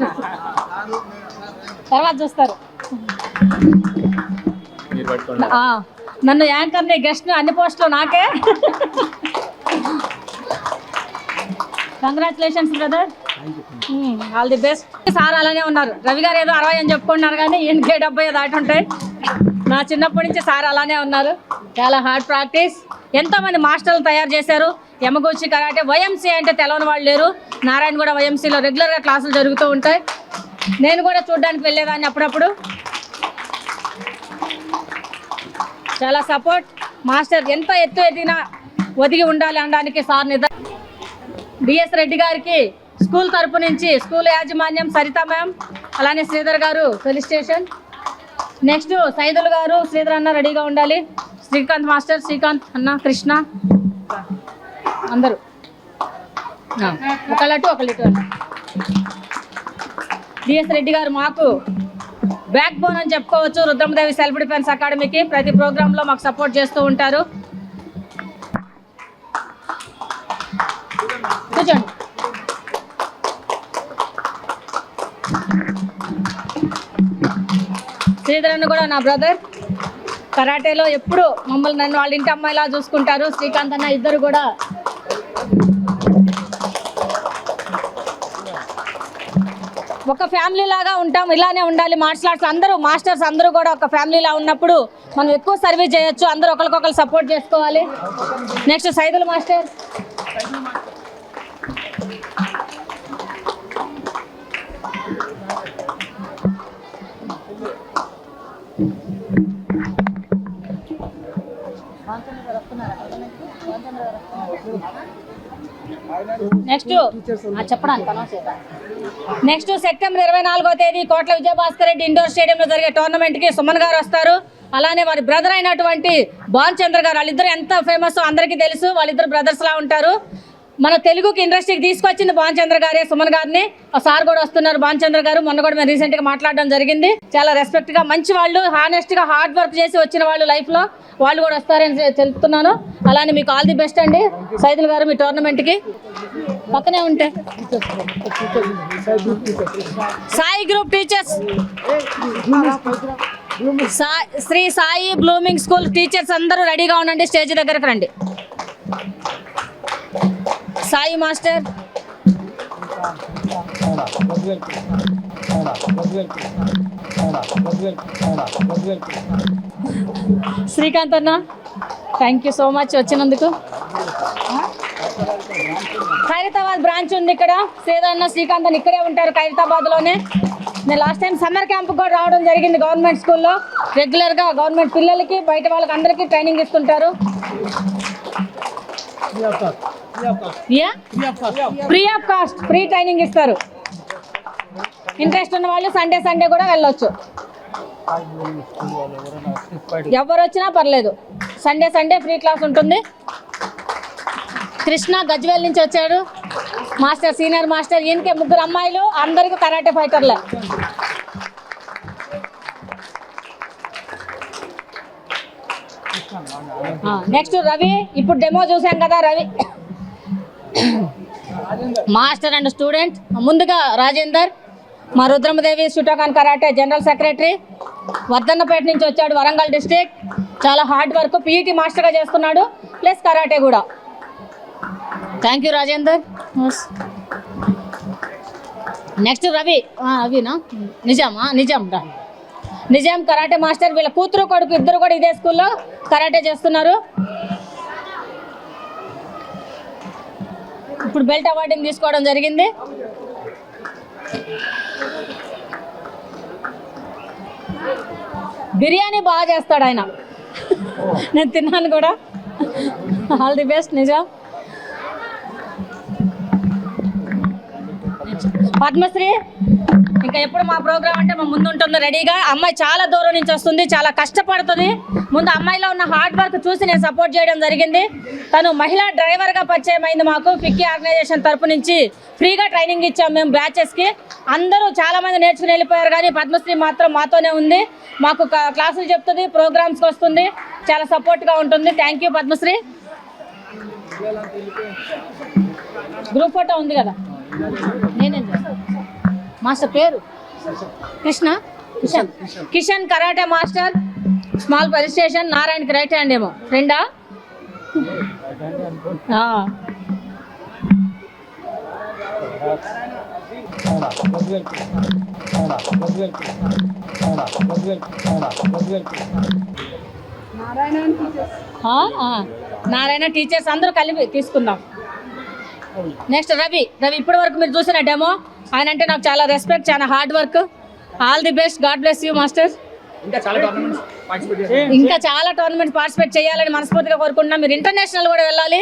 తర్వాత చూస్తారు. నన్ను యాంకర్ని, గెస్ట్ని, అన్ని పోస్టులు నాకే. Congratulations brother, all the best. Sir అలానే ఉన్నారు. రవి గారు ఏదో 60 అని చెప్పుకుంటున్నారు కానీ ఈయనకే 70 దాటి ఉంటాయి. నా చిన్నప్పటి నుంచి సార్ అలానే ఉన్నారు. చాలా హార్డ్ ప్రాక్టీస్. ఎంతోమంది మాస్టర్లు తయారు చేశారు. యమగూచి కరాటే, వైఎంసీ అంటే తెలవని వాళ్ళు లేరు. నారాయణగూడ వైఎంసీలో రెగ్యులర్గా క్లాసులు జరుగుతూ ఉంటాయి. నేను కూడా చూడడానికి వెళ్ళేదాన్ని అప్పుడప్పుడు. చాలా సపోర్ట్. మాస్టర్ ఎంత ఎత్తు ఎదిగినా ఒదిగి ఉండాలి అనడానికి సార్ డిఎస్ రెడ్డి గారికి స్కూల్ తరపు నుంచి స్కూల్ యాజమాన్యం, సరిత మ్యామ్, అలానే శ్రీధర్ గారు ఫెలిసిటేషన్. నెక్స్ట్ సైదుల్ గారు, శ్రీధర్ అన్న రెడీగా ఉండాలి. శ్రీకాంత్ మాస్టర్, శ్రీకాంత్ అన్న, కృష్ణ, అందరూ ఒకళ్ళటు అన్న. డిఎస్ రెడ్డి గారు మాకు బ్యాక్ బోన్ అని చెప్పుకోవచ్చు. రుద్రమదేవి సెల్ఫ్ డిఫెన్స్ అకాడమీకి ప్రతి ప్రోగ్రాంలో మాకు సపోర్ట్ చేస్తూ ఉంటారు. కూర్చోండి. శ్రీధర్ అన్న కూడా నా బ్రదర్. కరాటేలో ఎప్పుడు నన్ను వాళ్ళ ఇంటి అమ్మాయిలా చూసుకుంటారు. శ్రీకాంత్ అన్న, ఇద్దరు కూడా ఒక ఫ్యామిలీ లాగా ఉంటాం. ఇలానే ఉండాలి. మార్షల్ ఆర్ట్స్ అందరూ మాస్టర్స్ అందరూ కూడా ఒక ఫ్యామిలీలా ఉన్నప్పుడు మనం ఎక్కువ సర్వీస్ చేయొచ్చు. అందరూ ఒకరికొకరు సపోర్ట్ చేసుకోవాలి. Next Saidul master. Next September 24వ తేదీ కోట్ల విజయభాస్కర్ రెడ్డి ఇండోర్ స్టేడియంలో జరిగే టోర్నమెంట్కి సుమన్ గారు వస్తారు. అలానే వారి బ్రదర్ అయినటువంటి భాన్ చంద్ర గారు. వాళ్ళిద్దరు ఎంత ఫేమస్ అందరికీ తెలుసు. వాళ్ళిద్దరు బ్రదర్స్లా ఉంటారు. మన తెలుగుకి ఇండస్ట్రీకి తీసుకొచ్చింది భాన్ చంద్ర గారే, సుమన్ గారిని. సార్ కూడా వస్తున్నారు, భాన్ చంద్ర గారు. మొన్న కూడా మేము రీసెంట్గా మాట్లాడడం జరిగింది. చాలా రెస్పెక్ట్గా, మంచి వాళ్ళు, హానెస్ట్గా హార్డ్ వర్క్ చేసి వచ్చిన వాళ్ళు లైఫ్లో వాళ్ళు కూడా వస్తారని తెలుపుతున్నాను. అలానే మీకు ఆల్ ది బెస్ట్ అండి. సైదుల్ గారు మీ టోర్నమెంట్కి పక్కనే ఉంటే Sai group teachers, Shri Sai blooming school teachers అందరూ రెడీగా ఉండండి. స్టేజ్ దగ్గరకు రండి. సాయి మాస్టర్, శ్రీకాంత్ అన్న, థ్యాంక్ యూ సో మచ్ వచ్చినందుకు. ఖైరతాబాద్ ఖైరతాబాద్ బ్రాంచ్ ఉంది ఇక్కడ. శ్రీధర్ శ్రీకాంత్ అని ఇక్కడే ఉంటారు ఖైరతాబాద్లోనే. నేను లాస్ట్ టైం సమ్మర్ క్యాంప్ కూడా రావడం జరిగింది గవర్నమెంట్ స్కూల్లో. రెగ్యులర్గా గవర్నమెంట్ పిల్లలకి బయట వాళ్ళకి అందరికీ ట్రైనింగ్ ఇస్తుంటారు. Free of cost, free training ఇస్తారు. ఇంట్రెస్ట్ ఉన్న వాళ్ళు సండే కూడా వెళ్ళొచ్చు. ఎవరు వచ్చినా పర్లేదు. సండే ఫ్రీ క్లాస్ ఉంటుంది. కృష్ణ గజ్వేల్ నుంచి వచ్చాడు మాస్టర్, సీనియర్ మాస్టర్. ఈయనకే 3 అమ్మాయిలు, అందరికీ కరాటే ఫైటర్లే. నెక్స్ట్ రవి, ఇప్పుడు డెమో చూసాం కదా రవి మాస్టర్ అండ్ స్టూడెంట్. ముందుగా రాజేందర్, మా Rudramadevi Shotokan karate general secretary, Vardhannapeta నుంచి వచ్చాడు, వరంగల్ డిస్ట్రిక్ట్. చాలా హార్డ్ వర్క్, పీఈటీ మాస్టర్గా చేస్తున్నాడు, ప్లస్ కరాటే కూడా. Thank you Rajender. Next Ravi, రవినా నిజాం కరాటే మాస్టర్. వీళ్ళ కూతురు కొడుకు ఇద్దరు కూడా ఇదే స్కూల్లో కరాటే చేస్తున్నారు. ఇప్పుడు బెల్ట్ అవార్డుని తీసుకోవడం జరిగింది. బిర్యానీ బాగా చేస్తాడు ఆయన, నేను తిన్నాను కూడా. All the best Nizam. Padmashri ఇంకా ఎప్పుడు మా ప్రోగ్రామ్ అంటే మా ముందు ఉంటుంది రెడీగా. అమ్మాయి చాలా దూరం నుంచి వస్తుంది, చాలా కష్టపడుతుంది. ముందు అమ్మాయిలో ఉన్న హార్డ్ వర్క్ చూసి నేను సపోర్ట్ చేయడం జరిగింది. తను మహిళా డ్రైవర్గా పరిచయం అయింది మాకు. ఫిక్కీ ఆర్గనైజేషన్ తరపు నుంచి ఫ్రీగా ట్రైనింగ్ ఇచ్చాం మేము బ్యాచెస్కి. అందరూ చాలామంది నేర్చుకుని వెళ్ళిపోయారు, కానీ పద్మశ్రీ మాత్రం మాతోనే ఉంది. మాకు క్లాసులు చెప్తుంది, ప్రోగ్రామ్స్కి వస్తుంది, చాలా సపోర్ట్గా ఉంటుంది. Thank you Padmashri. Group photo ఉంది కదా, నేనేం మాస్టర్ పేరు Kishan karate master, small police station. నారాయణకి రైట్ హ్యాండ్ ఏమో ఫ్రెండా. నారాయణ టీచర్స్ అందరూ కలిపి తీసుకుందాం. నెక్స్ట్ రవి ఇప్పటి వరకు మీరు చూసిన డెమో. ఆయన అంటే నాకు చాలా రెస్పెక్ట్, చాలా hard work. All the best, God bless you master. ఇంకా చాలా టోర్నమెంట్స్ పార్టిసిపేట్ చేయాలని మనస్ఫూర్తిగా కోరుకుంటున్నాం. మీరు ఇంటర్నేషనల్ కూడా వెళ్ళాలి,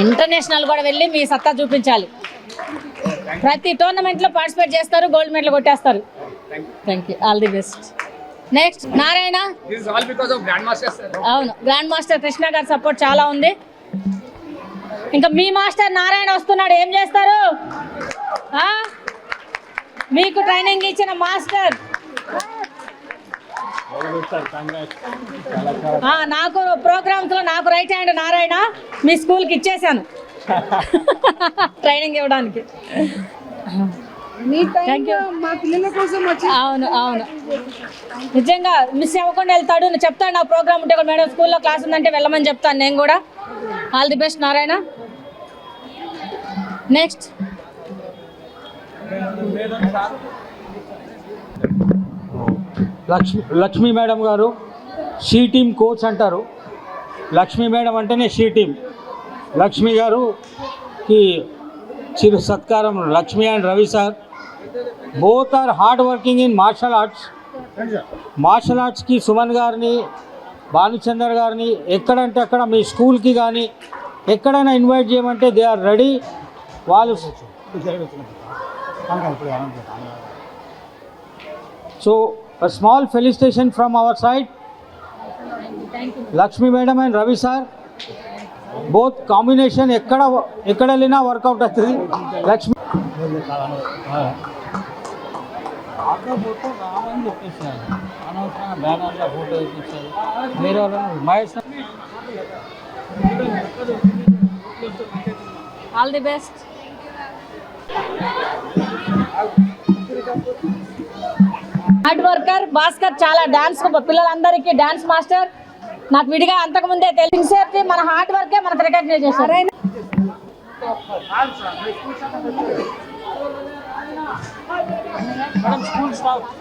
ఇంటర్నేషనల్ కూడా వెళ్ళి మీ సత్తా చూపించాలి. ప్రతి టోర్నమెంట్లో పార్టిసిపేట్ చేస్తారు, గోల్డ్ మెడల్ కొట్టేస్తారు. Thank you, all the best. Next Narayana. అవును, గ్రాండ్ మాస్టర్ కృష్ణ గారి సపోర్ట్ చాలా ఉంది. ఇంకా మీ మాస్టర్ నారాయణ వస్తున్నాడు, ఏం చేస్తారు? మీకు ట్రైనింగ్ ఇచ్చిన మాస్టర్. నాకు ప్రోగ్రామ్స్లో నాకు రైట్ హ్యాండ్ నారాయణ. మీ స్కూల్కి ఇచ్చేసాను ట్రైనింగ్ ఇవ్వడానికి. అవును నిజంగా మిస్ అవ్వకుండా వెళ్తాడు. నేను చెప్తాను, నా ప్రోగ్రామ్ ఉంటే మేడం స్కూల్లో క్లాస్ ఉందంటే వెళ్ళమని చెప్తాను నేను కూడా. All the best Narayana. Next Lakshmi madam garu, she team coach అంటారు. లక్ష్మీ మేడం అంటేనే షీ టీమ్. లక్ష్మీ గారుకి చిరు సత్కారం. Lakshmi and Ravi sir both are hard working in martial ఆర్ట్స్కి సుమన్ గారిని, భానుచందర్ గారిని ఎక్కడంటే అక్కడ మీ స్కూల్కి కానీ ఎక్కడైనా ఇన్వైట్ చేయమంటే దే ఆర్ రెడీ. వాళ్ళు so a small felicitation from our side. Lakshmi madam and Ravi sir, both combination ekkada lina workout astundi. Lakshmi all the best. Hard worker Bhaskar, చాలా డాన్స్ పిల్లలందరికీ డాన్స్ మాస్టర్. నాకు విడిగా అంతకుముందే తెలిసేది మన hard వర్కే మనకు రికగ్నైజ్ చేశారు.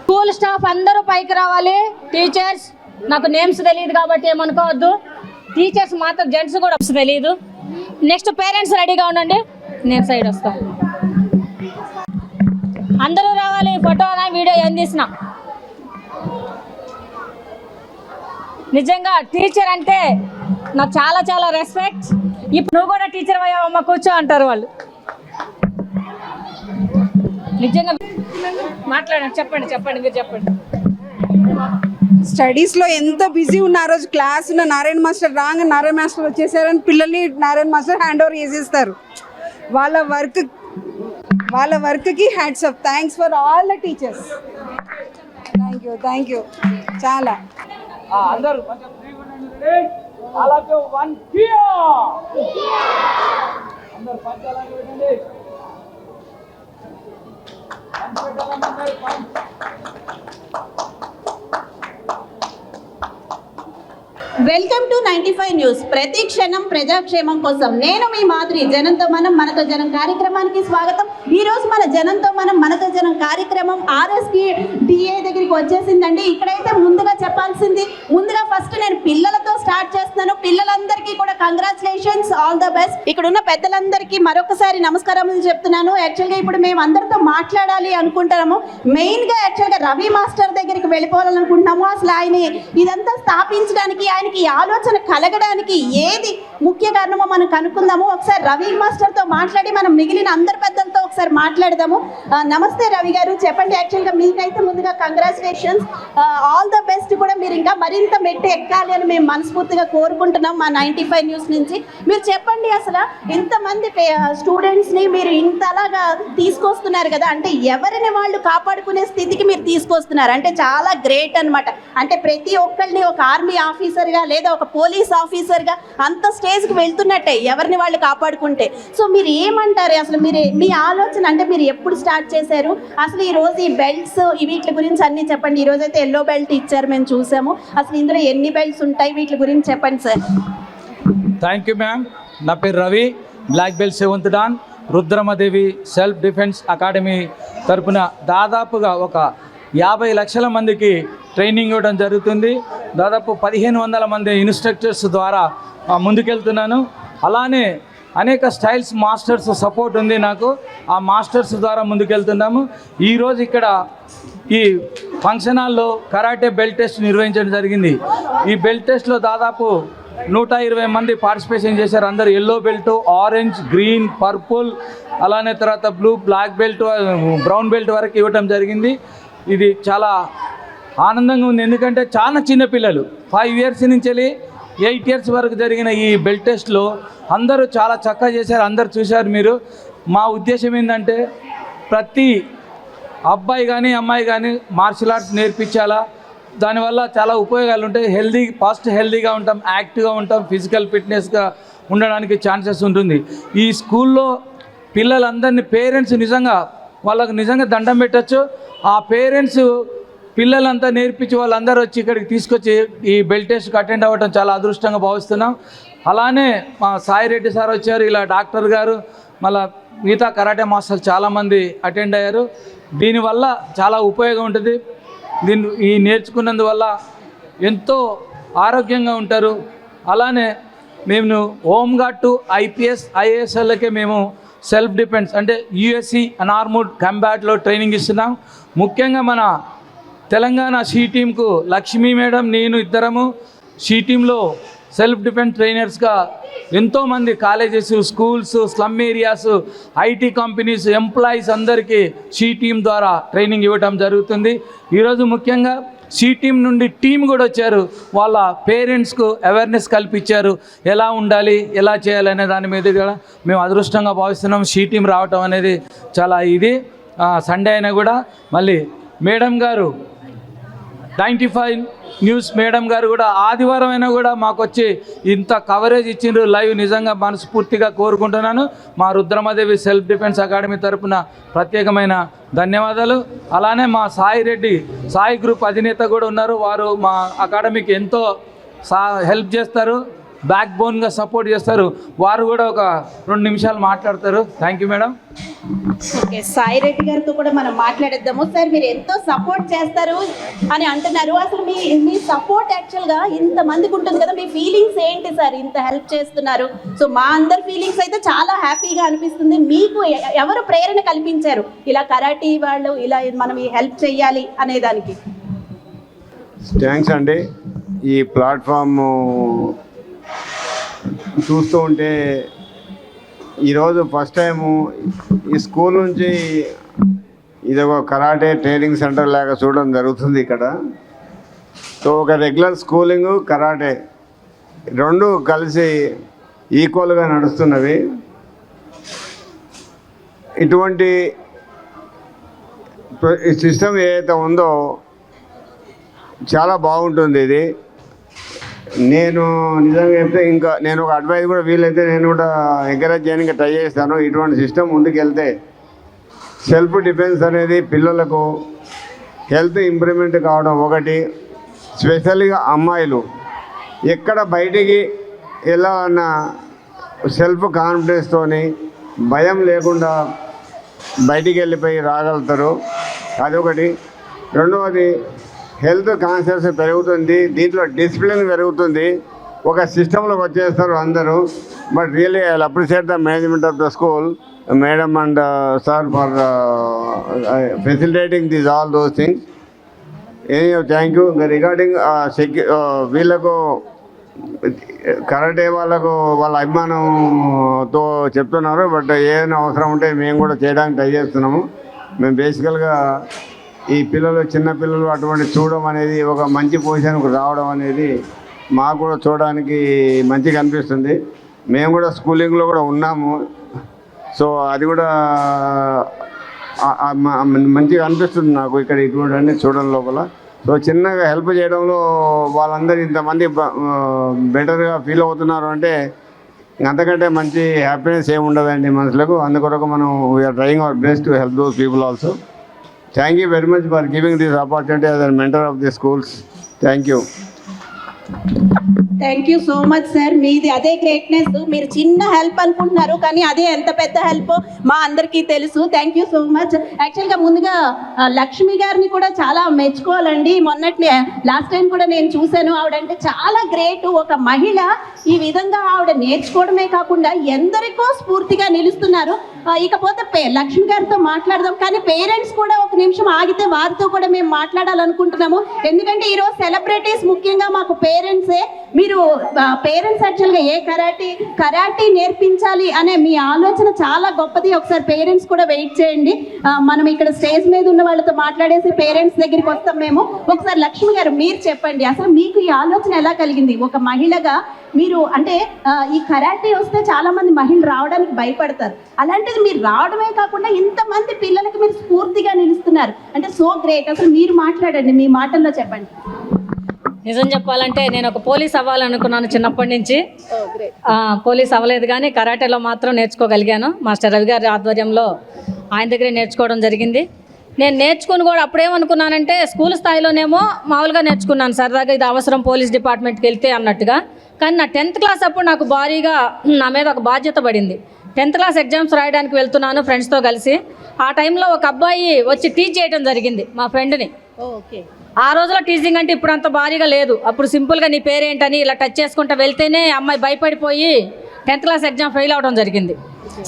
స్కూల్ స్టాఫ్ అందరూ పైకి రావాలి. టీచర్స్, నాకు నేమ్స్ తెలియదు కాబట్టి ఏమనుకోవద్దు. టీచర్స్ మాత్రం, జెంట్స్ కూడా తెలియదు. నెక్స్ట్ పేరెంట్స్ రెడీగా ఉండండి. నేను సైడ్ వస్తాను. అందరూ రావాలి, ఫోటో అయినా వీడియో ఏం తీసినా. నిజంగా టీచర్ అంటే నాకు చాలా చాలా రెస్పెక్ట్. ఇప్పుడు నువ్వు కూడా టీచర్ అయ్యావమ్మ, కూర్చో అంటారు వాళ్ళు. నిజంగా మాట్లాడండి, చెప్పండి మీరు చెప్పండి. స్టడీస్లో ఎంత బిజీ ఉన్న ఆ రోజు క్లాస్ ఉన్న నారాయణ మాస్టర్ రాగా నారాయణ మాస్టర్ వచ్చేసారని పిల్లల్ని నారాయణ మాస్టర్ హ్యాండ్ ఓవర్ చేసేస్తారు. వాళ్ళ వర్క్కి hats off. Thanks for all the teachers. Thank you చాలా. అందరూ అలాగే 1 అందరు పంచాలని పెట్టండి. Welcome to 95 news. ప్రతి క్షణం ప్రజాక్షేమం కోసం నేను మీ మాదిరి. జనంతో మనం మనతో జనం కార్యక్రమానికి స్వాగతం. ఈ రోజు మన జనంతో మనం మనతో జనం కార్యక్రమం ఆర్ఎస్కి డిఏ దగ్గరికి వచ్చేసిందండి. ఇక్కడైతే ముందుగా ఫస్ట్ నేను పిల్లలతో స్టార్ట్ చేస్తున్నాను. పిల్లలందరికీ కూడా కంగ్రాచులేషన్స్, ఆల్ ద బెస్ట్. ఇక్కడ ఉన్న పెద్దలందరికీ మరొకసారి నమస్కారములు చెప్తున్నాను. యాక్చువల్గా ఇప్పుడు మేము అందరితో మాట్లాడాలి అనుకుంటున్నాము. మెయిన్గా యాక్చువల్గా రవి మాస్టర్ దగ్గరికి వెళ్ళిపోవాలనుకుంటున్నాము. అసలు ఆయన ఇదంతా స్థాపించడానికి, ఆయనకి ఆలోచన కలగడానికి ఏది ముఖ్య కారణమో మనం కనుక్కుందాము. ఒకసారి రవి మాస్టర్తో మాట్లాడి మనం మిగిలిన అందరి పెద్దలతో ఒకసారి మాట్లాడదాము. నమస్తే రవి గారు, చెప్పండి. యాక్చువల్గా మీకైతే ముందుగా కంగ్రాచులేషన్స్, ఆల్ ద బెస్ట్. కూడా మీరు ఇంకా మరింత మెట్టు ఎక్కాలి అని మేము మనస్ఫూర్తిగా కోరుకుంటున్నాం మా 95 న్యూస్ నుంచి. మీరు చెప్పండి, అసలు ఇంతమంది స్టూడెంట్స్ని మీరు ఇంతలాగా తీసుకొస్తున్నారు కదా, అంటే ఎవరిని వాళ్ళు కాపాడుకునే స్థితికి మీరు తీసుకొస్తున్నారు అంటే చాలా గ్రేట్ అనమాట. అంటే ప్రతి ఒక్కరిని ఒక ఆర్మీ ఆఫీసర్గా లేదా ఒక పోలీస్ ఆఫీసర్గా అంత స్టేజ్కి వెళ్తున్నట్టే ఎవరిని వాళ్ళు కాపాడుకుంటే. సో మీరు ఏమంటారు అసలు, మీ ఆలోచన అంటే మీరు ఎప్పుడు స్టార్ట్ చేశారు? అసలు ఈరోజు ఈ బెల్ట్స్ వీటి గురించి అన్నీ చెప్పండి. ఈరోజు అయితే ఎల్లో బెల్ట్ ఇచ్చారు, మేము చూసాము. అసలు ఇందులో ఎన్ని బెల్ట్స్ ఉంటాయి, వీటి గురించి చెప్పండి సార్. Thank you ma'am. నా పేరు Ravi, black belt 7th dan, Rudramadevi self defence academy తరపున దాదాపుగా ఒక 50 లక్షల మందికి ట్రైనింగ్ ఇవ్వడం జరుగుతుంది. దాదాపు 1500 మంది ఇన్స్ట్రక్టర్స్ ద్వారా ముందుకెళ్తున్నాను. అలానే అనేక స్టైల్స్ మాస్టర్స్ సపోర్ట్ ఉంది నాకు. ఆ మాస్టర్స్ ద్వారా ముందుకెళ్తున్నాము. ఈరోజు ఇక్కడ ఈ ఫంక్షన్ హాల్లో కరాటే బెల్ట్ టెస్ట్ నిర్వహించడం జరిగింది. ఈ బెల్ట్ టెస్ట్లో దాదాపు 120 మంది పార్టిసిపేషన్ చేశారు. అందరు yellow belt, orange, green, purple, అలానే తర్వాత blue, black belt, brown belt వరకు ఇవ్వటం జరిగింది. ఇది చాలా ఆనందంగా ఉంది. ఎందుకంటే చాలా చిన్నపిల్లలు 5 years నుంచి 8 years వరకు జరిగిన ఈ బెల్ట్ టెస్ట్లో అందరూ చాలా చక్కగా చేశారు. అందరు చూశారు మీరు. మా ఉద్దేశం ఏంటంటే ప్రతి అబ్బాయి కానీ అమ్మాయి కానీ మార్షల్ ఆర్ట్స్ నేర్పించాలా. దానివల్ల చాలా ఉపయోగాలు ఉంటాయి. హెల్దీగా ఉంటాం, యాక్టివ్గా ఉంటాం, ఫిజికల్ ఫిట్నెస్గా ఉండడానికి ఛాన్సెస్ ఉంటుంది. ఈ స్కూల్లో పిల్లలందరినీ పేరెంట్స్ వాళ్ళకు నిజంగా దండం పెట్టచ్చు. ఆ పేరెంట్స్ పిల్లలంతా నేర్పించి వాళ్ళందరూ వచ్చి ఇక్కడికి తీసుకొచ్చి ఈ బెల్ట్ టెస్ట్కి అటెండ్ అవ్వడం చాలా అదృష్టంగా భావిస్తున్నాం. అలానే మా సాయి రెడ్డి సార్ వచ్చారు, ఇలా డాక్టర్ గారు, మళ్ళీ మిగతా కరాటే మాస్టర్స్ చాలామంది అటెండ్ అయ్యారు. దీనివల్ల చాలా ఉపయోగం ఉంటుంది. ఈ నేర్చుకున్నందువల్ల ఎంతో ఆరోగ్యంగా ఉంటారు. అలానే మేము హోంగార్డ్ టు IPS, IAS వాళ్ళకే మేము సెల్ఫ్ డిఫెన్స్ అంటే USC అన్ఆర్మ్డ్ కంబాట్లో ట్రైనింగ్ ఇస్తున్నాం. ముఖ్యంగా మన తెలంగాణ షీ టీంకు లక్ష్మీ మేడం, నేను ఇద్దరము షీ టీంలో సెల్ఫ్ డిఫెన్స్ ట్రైనర్స్గా ఎంతోమంది colleges, schools, slum areas, IT companies, employees అందరికీ షీ టీం ద్వారా ట్రైనింగ్ ఇవ్వడం జరుగుతుంది. ఈరోజు ముఖ్యంగా షీ టీం నుండి టీం కూడా వచ్చారు. వాళ్ళ పేరెంట్స్కు అవేర్నెస్ కల్పించారు, ఎలా ఉండాలి, ఎలా చేయాలి అనే దాని మీద కూడా మేము అదృష్టంగా భావిస్తున్నాం. షీ టీం రావటం అనేది చాలా సండే అయినా కూడా మళ్ళీ మేడం గారు 95 న్యూస్ మేడం గారు కూడా ఆదివారం అయినా కూడా మాకు వచ్చి ఇంత కవరేజ్ ఇచ్చిండ్రు లైవ్. నిజంగా మనస్ఫూర్తిగా కోరుకుంటున్నాను. మా రుద్రమదేవి సెల్ఫ్ డిఫెన్స్ అకాడమీ తరపున ప్రత్యేకమైన ధన్యవాదాలు. అలానే మా సాయి గ్రూప్ అధినేత కూడా ఉన్నారు. వారు మా అకాడమీకి ఎంతో హెల్ప్ చేస్తారు. బ్యాక్ బోన్గా సపోర్ట్ చేస్తారు. వారు కూడా ఒక 2 నిమిషాలు మాట్లాడతారు. Thank you madam. Okay, Sai Reddy గారితో కూడా మనం మాట్లాడేద్దాము. సార్, మీరు ఎంతో సపోర్ట్ చేస్తారు అని అంటున్నారు. అసలు మీ సపోర్ట్ యాక్చువల్గా ఇంతమందికి ఉంటుంది కదా, మీ ఫీలింగ్స్ ఏంటి సార్? ఇంత హెల్ప్ చేస్తున్నారు. సో మా అందరి ఫీలింగ్స్ అయితే చాలా హ్యాపీగా అనిపిస్తుంది. మీకు ఎవరు ప్రేరణ కల్పించారు ఇలా కరాటీ వాళ్ళు ఇలా మనం ఈ హెల్ప్ చేయాలి అనేదానికి? థ్యాంక్స్ అండి. ఈ ప్లాట్ఫామ్ చూస్తూ ఉంటే ఈరోజు ఫస్ట్ టైము ఈ స్కూల్ నుంచి ఇది ఒక కరాటే ట్రైనింగ్ సెంటర్ లాగా చూడడం జరుగుతుంది ఇక్కడ. సో ఒక రెగ్యులర్ స్కూలింగ్, కరాటే 2 కలిసి ఈక్వల్గా నడుస్తున్నవి. ఇటువంటి సిస్టమ్ ఏదైతే ఉందో చాలా బాగుంటుంది. ఇది నేను నిజంగా చెప్తే ఇంకా నేను ఒక అడ్వైస్ కూడా వీలైతే నేను కూడా ఎంకరేజ్ చేయడానికి ట్రై చేస్తాను. ఇటువంటి సిస్టమ్ ముందుకు వెళ్తే సెల్ఫ్ డిఫెన్స్ అనేది పిల్లలకు హెల్త్ ఇంప్రూవ్మెంట్ కావడం ఒకటి. స్పెషల్గా అమ్మాయిలు ఎక్కడ బయటికి వెళ్ళాలన్నా సెల్ఫ్ కాన్ఫిడెన్స్తోని భయం లేకుండా బయటికి వెళ్ళిపోయి రాగలుగుతారు. అదొకటి. రెండవది హెల్త్ కాన్షియస్ పెరుగుతుంది, దీంట్లో డిసిప్లిన్ పెరుగుతుంది. ఒక సిస్టంలోకి వచ్చేస్తారు అందరూ. But really I appreciate the management of the school, madam and sir for facilitating these all those things. Thank you. Regarding వీళ్ళకు కరాటే వాళ్ళకు వాళ్ళ అభిమానంతో చెప్తున్నారు. బట్ ఏదైనా అవసరం ఉంటే మేము కూడా చేయడానికి ట్రై చేస్తున్నాము. మేము బేసికల్గా ఈ పిల్లలు, చిన్నపిల్లలు అటువంటి చూడడం అనేది, ఒక మంచి పొజిషన్కు రావడం అనేది మాకు కూడా చూడడానికి మంచిగా అనిపిస్తుంది. మేము కూడా స్కూలింగ్లో కూడా ఉన్నాము. సో అది కూడా మంచిగా అనిపిస్తుంది నాకు ఇక్కడ ఇటువంటి అన్నీ చూడడం లోపల. సో చిన్నగా హెల్ప్ చేయడంలో వాళ్ళందరూ ఇంతమంది బెటర్గా ఫీల్ అవుతున్నారు అంటే అంతకంటే మంచి హ్యాపీనెస్ ఏమి ఉండదండి మనసులకు. అందుకొరకు మనం we are trying our best to help those people also. Thank you very much for giving this opportunity as a mentor of the schools. Thank you. Thank you so much sir. మీది అదే greatness. మీరు చిన్న help అనుకుంటున్నారు కానీ అదే ఎంత పెద్ద help మా అందరికీ తెలుసు. Thank you so much. యాక్చువల్గా ముందుగా లక్ష్మి గారిని కూడా చాలా మెచ్చుకోవాలండి. మొన్నటి లాస్ట్ టైం కూడా నేను చూశాను. ఆవిడంటే చాలా గ్రేట్. ఒక మహిళ ఈ విధంగా ఆవిడ నేర్చుకోవడమే కాకుండా ఎందరికో స్ఫూర్తిగా నిలుస్తున్నారు. ఇకపోతే లక్ష్మి గారితో మాట్లాడదాం. కానీ పేరెంట్స్ కూడా ఒక నిమిషం ఆగితే వారితో కూడా మేము మాట్లాడాలనుకుంటున్నాము. ఎందుకంటే ఈరోజు సెలబ్రిటీస్ ముఖ్యంగా మాకు పేరెంట్సే. మీరు పేరెంట్స్ యాక్చువల్గా ఏ కరాటీ నేర్పించాలి అనే మీ ఆలోచన చాలా గొప్పది. ఒకసారి పేరెంట్స్ కూడా వెయిట్ చేయండి. మనం ఇక్కడ స్టేజ్ మీద ఉన్న వాళ్ళతో మాట్లాడేసి పేరెంట్స్ దగ్గరికి వస్తాం మేము. ఒకసారి లక్ష్మి గారు మీరు చెప్పండి, అసలు మీకు ఈ ఆలోచన ఎలా కలిగింది? ఒక మహిళగా మీరు అంటే ఈ కరాటీ వస్తే చాలా మంది మహిళలు రావడానికి భయపడతారు. అలాంటిది మీరు రావడమే కాకుండా ఇంతమంది పిల్లలకి మీరు స్ఫూర్తిగా నిలుస్తున్నారు అంటే సో గ్రేట్. అసలు మీరు మాట్లాడండి, మీ మాటల్లో చెప్పండి. నిజం చెప్పాలంటే నేను ఒక పోలీస్ అవ్వాలనుకున్నాను చిన్నప్పటి నుంచి. పోలీస్ అవ్వలేదు కానీ కరాటేలో మాత్రం నేర్చుకోగలిగాను. మాస్టర్ రవి గారి ఆధ్వర్యంలో ఆయన దగ్గరే నేర్చుకోవడం జరిగింది. నేను నేర్చుకుని కూడా అప్పుడేమనుకున్నానంటే స్కూల్ స్థాయిలోనేమో మామూలుగా నేర్చుకున్నాను, సరదాగా ఇది అవసరం పోలీస్ డిపార్ట్మెంట్కి వెళ్తే అన్నట్టుగా. కానీ నా 10th క్లాస్ అప్పుడు నాకు భారీగా నా మీద ఒక బాధ్యత పడింది. 10th క్లాస్ ఎగ్జామ్స్ రాయడానికి వెళ్తున్నాను ఫ్రెండ్స్తో కలిసి. ఆ టైంలో ఒక అబ్బాయి వచ్చి టీచ్ చేయడం జరిగింది మా ఫ్రెండ్ని. ఓకే. ఆ రోజులో టీచింగ్ అంటే ఇప్పుడు అంత భారీగా లేదు. అప్పుడు సింపుల్గా నీ పేరేంటని ఇలా టచ్ చేసుకుంటూ వెళ్తేనే అమ్మాయి భయపడిపోయి 10th క్లాస్ ఎగ్జామ్ ఫెయిల్ అవడం జరిగింది.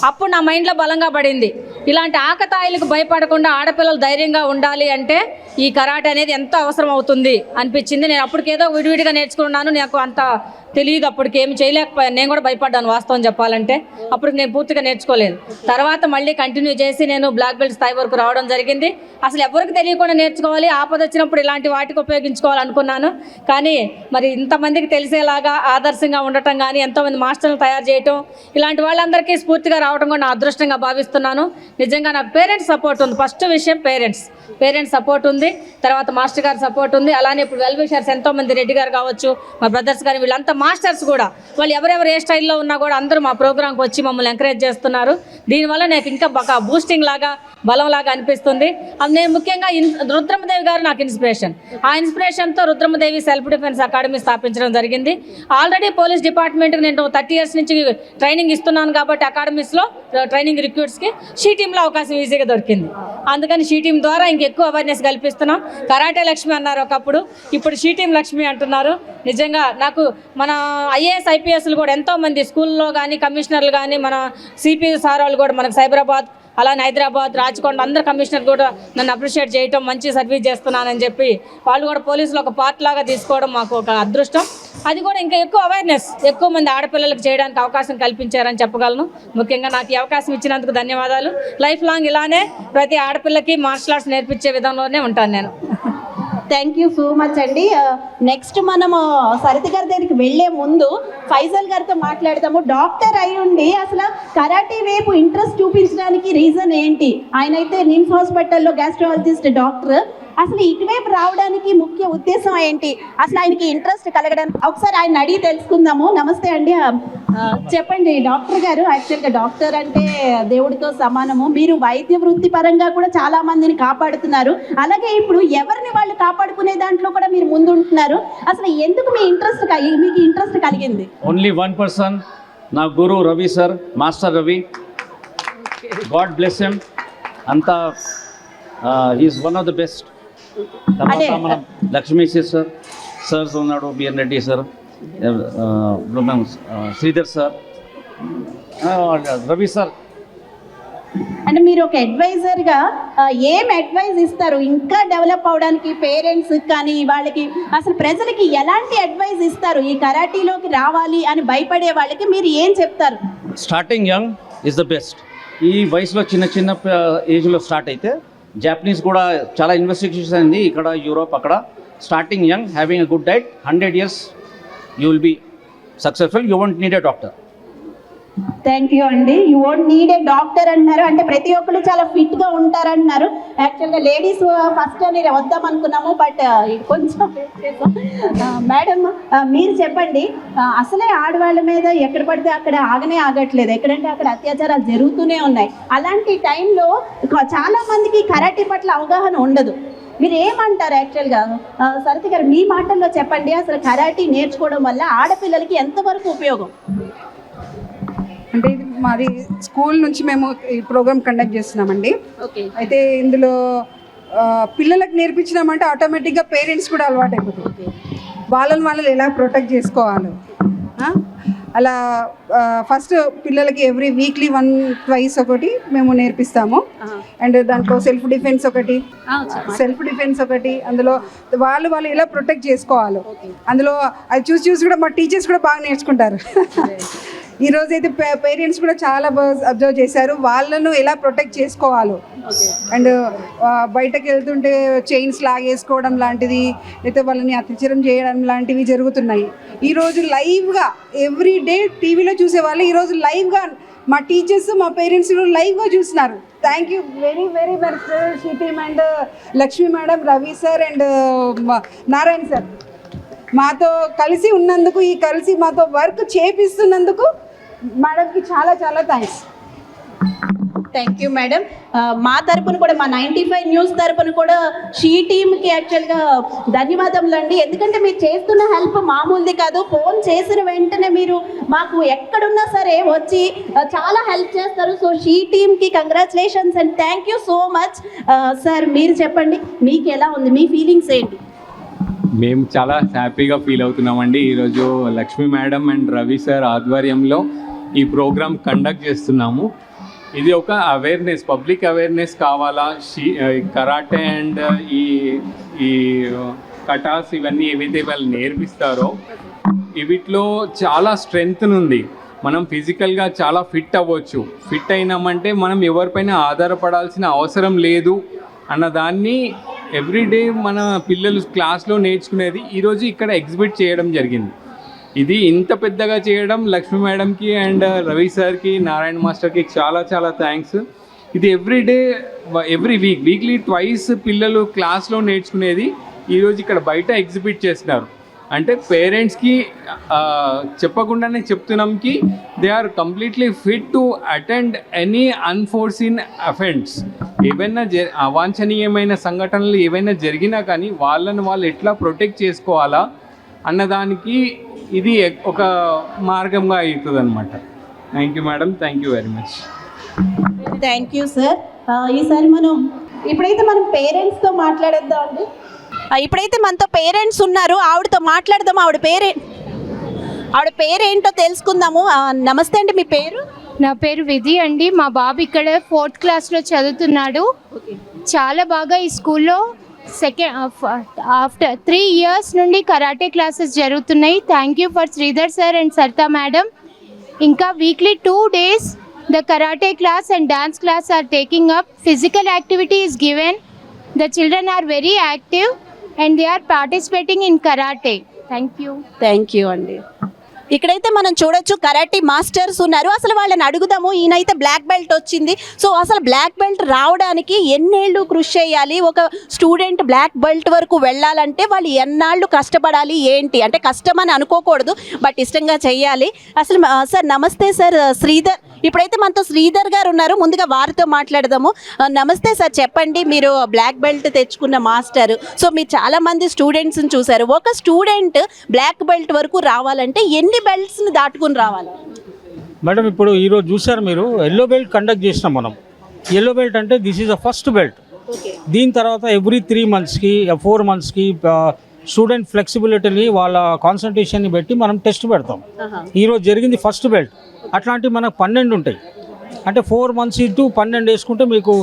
అప్పుడు నా మైండ్లో బలంగా పడింది, ఇలాంటి ఆకతాయిలకు భయపడకుండా ఆడపిల్లలు ధైర్యంగా ఉండాలి అంటే ఈ కరాటే అనేది ఎంత అవసరం అవుతుంది అనిపించింది. నేను అప్పటికేదో విడివిడిగా నేర్చుకున్నాను, నాకు అంత తెలియదు, అప్పటికి ఏమి చేయలేకపోయాను. నేను కూడా భయపడ్డాను వాస్తవం చెప్పాలంటే. అప్పుడు నేను పూర్తిగా నేర్చుకోలేదు. తర్వాత మళ్ళీ కంటిన్యూ చేసి నేను బ్లాక్ బెల్ట్ స్థాయి వరకు రావడం జరిగింది. అసలు ఎవరికి తెలియకుండా నేర్చుకోవాలి, ఆపద వచ్చినప్పుడు ఇలాంటి వాటికి ఉపయోగించుకోవాలనుకున్నాను. కానీ మరి ఇంతమందికి తెలిసేలాగా ఆదర్శంగా ఉండటం కానీ ఎంతోమంది మాస్టర్లు తయారు చేయటం, ఇలాంటి వాళ్ళందరికీ స్ఫూర్తిగా రావడం కూడా నా అదృష్టంగా భావిస్తున్నాను. నిజంగా నాకు పేరెంట్స్ సపోర్ట్ ఉంది. ఫస్ట్ విషయం పేరెంట్స్ సపోర్ట్ ఉంది, తర్వాత మాస్టర్ గారి సపోర్ట్ ఉంది. అలానే ఇప్పుడు వెల్ విషర్స్ ఎంతోమంది, రెడ్డి గారు కావచ్చు, మా బ్రదర్స్ కానీ, వీళ్ళంతా మాస్టర్స్ కూడా, వాళ్ళు ఎవరెవరు ఏ స్టైల్లో ఉన్నా కూడా అందరూ మా ప్రోగ్రామ్కి వచ్చి మమ్మల్ని ఎంకరేజ్ చేస్తున్నారు. దీనివల్ల నాకు ఇంకా బాగా బూస్టింగ్ లాగా, బలం లాగా అనిపిస్తుంది. నేను ముఖ్యంగా రుద్రమదేవి గారు నాకు ఇన్స్పిరేషన్. ఆ ఇన్స్పిరేషన్తో రుద్రమదేవి సెల్ఫ్ డిఫెన్స్ అకాడమీ స్థాపించడం జరిగింది. ఆల్రెడీ పోలీస్ డిపార్ట్మెంట్కి నేను 30 years నుంచి ట్రైనింగ్ ఇస్తున్నాను కాబట్టి అకాడమీస్లో ట్రైనింగ్ రిక్రూట్స్కి షీ టీంలో అవకాశం ఈజీగా దొరికింది. అందుకని షీ టీం ద్వారా ఇంకెక్కువ అవేర్నెస్ కల్పిస్తున్నాం. కరాటే లక్ష్మి అన్నారు ఒకప్పుడు, ఇప్పుడు షీ టీం లక్ష్మి అంటున్నారు. నిజంగా నాకు మన ఐఏఎస్ ఐపీఎస్లు కూడా ఎంతోమంది స్కూల్లో కానీ, కమిషనర్లు కానీ, మన సిపి సార్ వాళ్ళు కూడా మనకు సైబరాబాద్, అలానే హైదరాబాద్, రాచకొండ అందరు కమిషనర్ కూడా నన్ను అప్రిషియేట్ చేయటం, మంచి సర్వీస్ చేస్తున్నానని చెప్పి వాళ్ళు కూడా పోలీసులు ఒక పార్ట్ లాగా తీసుకోవడం మాకు ఒక అదృష్టం. అది కూడా ఇంకా ఎక్కువ అవేర్నెస్, ఎక్కువ మంది ఆడపిల్లలకు చేయడానికి అవకాశం కల్పించారని చెప్పగలను. ముఖ్యంగా నాకు ఈ అవకాశం ఇచ్చినందుకు ధన్యవాదాలు. లైఫ్ లాంగ్ ఇలానే ప్రతి ఆడపిల్లకి మార్షల్ ఆర్ట్స్ నేర్పించే విధంలోనే ఉంటాను నేను. థ్యాంక్ యూ సో మచ్ అండి. నెక్స్ట్ మనము సరిత గారి దగ్గరికి వెళ్లే ముందు ఫైజల్ గారితో మాట్లాడతాము. డాక్టర్ అయి ఉండి అసలు కరాటే వైపు ఇంట్రెస్ట్ చూపించడానికి రీజన్ ఏంటి? ఆయన అయితే నిమ్స్ హాస్పిటల్లో గ్యాస్ట్రాలజిస్ట్ డాక్టర్. అసలు ఇటువైపు రావడానికి ముఖ్య ఉద్దేశం ఏంటి? అసలు ఆయనకి ఇంట్రెస్ట్ కలగడానికి ఒకసారి ఆయన అడిగి తెలుసుకుందాము. నమస్తే అండి, చెప్పండి డాక్టర్ గారు. యాక్చువల్గా డాక్టర్ అంటే దేవుడితో సమానము. మీరు వైద్య వృత్తి పరంగా కూడా చాలా మందిని కాపాడుతున్నారు. అలాగే ఇప్పుడు ఎవరిని వాళ్ళు కాపాడుకునే దాంట్లో కూడా మీరు ముందు ఉంటున్నారు. అసలు ఎందుకు మీకు ఇంట్రెస్ట్ కలిగింది? ఓన్లీ వన్ పర్సన్, నా guru Ravi sir, master Ravi. God bless him. అంతా is one of the best. తర్వాత మనం లక్ష్మీ సిస్టర్ సార్స్ ఉన్నాడు, BN Reddy sir, Sridhar sir, Ravi sir. అంటే మీరు ఒక అడ్వైజర్గా ఏం అడ్వైజ్ ఇస్తారు ఇంకా డెవలప్ అవడానికి పేరెంట్స్ కానీ వాళ్ళకి? అసలు ప్రజలకి ఎలాంటి అడ్వైజ్ ఇస్తారు ఈ కరాటీలోకి రావాలి అని భయపడే వాళ్ళకి మీరు ఏం చెప్తారు? Starting young is the best. ఈ వయసులో చిన్న ఏజ్లో స్టార్ట్ అయితే, జాపనీస్ కూడా చాలా ఇన్వెస్టిగేషన్ అయింది ఇక్కడ, యూరోప్, అక్కడ. Starting young, having a good diet, 100 years you will be successful. You won't need a doctor. Thank you అండి. You won't need a doctor అంటున్నారు. అంటే ప్రతి ఒక్కరు చాలా ఫిట్గా ఉంటారంటున్నారు. యాక్చువల్గా లేడీస్ ఫస్ట్ అని వద్దాం అనుకున్నాము, బట్ కొంచెం మేడం మీరు చెప్పండి. అసలే ఆడవాళ్ళ మీద ఎక్కడ పడితే అక్కడ ఆగట్లేదు, ఎక్కడంటే అక్కడ అత్యాచారాలు జరుగుతూనే ఉన్నాయి. అలాంటి టైంలో చాలా మందికి కరాటే పట్ల అవగాహన ఉండదు. మీరు ఏమంటారు? యాక్చువల్గా సరిత గారు మీ మాటల్లో చెప్పండి, అసలు కరాటీ నేర్చుకోవడం వల్ల ఆడపిల్లలకి ఎంతవరకు ఉపయోగం? అంటే ఇది మాది స్కూల్ నుంచి మేము ఈ ప్రోగ్రామ్ కండక్ట్ చేస్తున్నామండి. అయితే ఇందులో పిల్లలకు నేర్పించినామంటే ఆటోమేటిక్గా పేరెంట్స్ కూడా అలవాటు అయిపోతుంది. వాళ్ళని ఎలా ప్రొటెక్ట్ చేసుకోవాలి అలా ఫస్ట్ పిల్లలకి ఎవ్రీ వీక్లీ 1-2 ఒకటి మేము నేర్పిస్తాము. అండ్ దాంట్లో సెల్ఫ్ డిఫెన్స్ ఒకటి, అందులో వాళ్ళు ఎలా ప్రొటెక్ట్ చేసుకోవాలో అందులో అది చూసి కూడా మా టీచర్స్ కూడా బాగా నేర్చుకుంటారు. ఈరోజు అయితే పేరెంట్స్ కూడా చాలా బాగా అబ్జర్వ్ చేశారు వాళ్ళను ఎలా ప్రొటెక్ట్ చేసుకోవాలో. అండ్ బయటకు వెళ్తుంటే చైన్స్ లాగేసుకోవడం లాంటిది, లేకపోతే వాళ్ళని అత్యాచారం చేయడం లాంటివి జరుగుతున్నాయి. ఈరోజు లైవ్గా ఎవ్రీ డే టీవీలో చూసేవాళ్ళు ఈరోజు లైవ్గా మా టీచర్స్, మా పేరెంట్స్ లైవ్గా చూస్తున్నారు. Thank you very much she team and Lakshmi madam, Ravi sir and Narayana sir మాతో కలిసి ఉన్నందుకు, కలిసి మాతో వర్క్ చేపిస్తున్నందుకు మేడంకి చాలా థ్యాంక్స్. Thank you madam. మా తరపున కూడా, మా 95 న్యూస్ తరపున కూడా షీ టీమ్కి యాక్చువల్గా ధన్యవాదములు అండి. ఎందుకంటే మీరు చేస్తున్న హెల్ప్ మామూలుది కాదు. ఫోన్ చేసిన వెంటనే మీరు మాకు ఎక్కడున్నా సరే వచ్చి చాలా హెల్ప్ చేస్తారు. సో షీ టీమ్కి congratulations and thank you so much. Sir మీరు చెప్పండి, మీకు ఎలా ఉంది, మీ ఫీలింగ్స్ ఏంటి? మేము చాలా హ్యాపీగా ఫీల్ అవుతున్నామండి. ఈరోజు Lakshmi madam and Ravi sir ఆధ్వర్యంలో ఈ ప్రోగ్రామ్ కండక్ట్ చేస్తున్నాము. ఇది ఒక అవేర్నెస్, పబ్లిక్ అవేర్నెస్ కావాలా. కరాటే అండ్ ఈ కటాస్ ఇవన్నీ ఏవైతే వాళ్ళు నేర్పిస్తారో వీటిలో చాలా స్ట్రెంగ్త్ ఉంది. మనం ఫిజికల్గా చాలా ఫిట్ అవ్వచ్చు. ఫిట్ అయినామంటే మనం ఎవరిపైన ఆధారపడాల్సిన అవసరం లేదు అన్నదాన్ని ఎవ్రీడే మన పిల్లలు క్లాస్లో నేర్చుకునేది ఈరోజు ఇక్కడ ఎగ్జిబిట్ చేయడం జరిగింది. ఇది ఇంత పెద్దగా చేయడం లక్ష్మీ మేడంకి అండ్ రవి సార్కి, నారాయణ మాస్టర్కి చాలా థ్యాంక్స్. ఇది ఎవ్రీ వీక్లీ ట్వైస్ పిల్లలు క్లాస్లో నేర్చుకునేది ఈరోజు ఇక్కడ బయట ఎగ్జిబిట్ చేస్తున్నారు. అంటే పేరెంట్స్కి చెప్పకుండానే చెప్తున్నాంకి they are completely fit to attend any unforeseen offends. ఏవైనా అవాంఛనీయమైన సంఘటనలు ఏవైనా జరిగినా కానీ వాళ్ళను వాళ్ళు ఎట్లా ప్రొటెక్ట్ చేసుకోవాలా అన్నదానికి ఇది ఒక మార్గంగా అవుతుంది అనమాట. Thank you madam, thank you very much. Thank you sir. ఈసారి ఇప్పుడైతే మనం పేరెంట్స్తో మాట్లాడేద్దాం అండి. ఇప్పుడైతే మనతో పేరెంట్స్ ఉన్నారు, ఆవిడతో మాట్లాడదాం. ఆవిడ పేరేంటో తెలుసుకుందాము. నమస్తే అండి, మీ పేరు? నా పేరు విధి అండి. మా బాబు ఇక్కడ 4th క్లాస్లో చదువుతున్నాడు. చాలా బాగా ఈ స్కూల్లో ఆఫ్టర్ 3 years నుండి కరాటే క్లాసెస్ జరుగుతున్నాయి. Thank you for Sridhar sir and Saritha madam. ఇంకా weekly 2 days the karate class and dance class are taking up. Physical activity is given. The children are very active and they are participating in karate. Thank you. Thank you అండి. ఇక్కడైతే మనం చూడొచ్చు karate masters ఉన్నారు. అసలు వాళ్ళని అడుగుదాము. ఈయనైతే black belt వచ్చింది. సో అసలు బ్లాక్ బెల్ట్ రావడానికి ఎన్నేళ్ళు కృషి చేయాలి? ఒక స్టూడెంట్ బ్లాక్ బెల్ట్ వరకు వెళ్ళాలంటే వాళ్ళు ఎన్నాళ్ళు కష్టపడాలి ఏంటి? అంటే కష్టం అని అనుకోకూడదు, బట్ ఇష్టంగా చెయ్యాలి. అసలు సార్ నమస్తే సార్, శ్రీధర్. ఇప్పుడైతే మనతో శ్రీధర్ గారు ఉన్నారు. ముందుగా వారితో మాట్లాడదాము. నమస్తే సార్, చెప్పండి. మీరు బ్లాక్ బెల్ట్ తెచ్చుకున్న మాస్టర్. సో మీరు చాలా మంది స్టూడెంట్స్ని చూశారు. ఒక స్టూడెంట్ బ్లాక్ బెల్ట్ వరకు రావాలంటే ఎన్ని బెల్ట్స్ని దాటుకుని రావాలి? మేడం ఇప్పుడు ఈరోజు చూసారు మీరు, ఎల్లో బెల్ట్ కండక్ట్ చేసినాం మనం. ఎల్లో బెల్ట్ అంటే this is the first belt. దీని తర్వాత ఎవ్రీ 3 monthsకి 4 monthsకి స్టూడెంట్ ఫ్లెక్సిబిలిటీని వాళ్ళ కాన్సన్ట్రేషన్ని బట్టి మనం టెస్ట్ పెడతాం. ఈరోజు జరిగింది ఫస్ట్ బెల్ట్. అట్లాంటివి మనకు 12 ఉంటాయి. అంటే 4 months ఇంటూ 12 వేసుకుంటే మీకు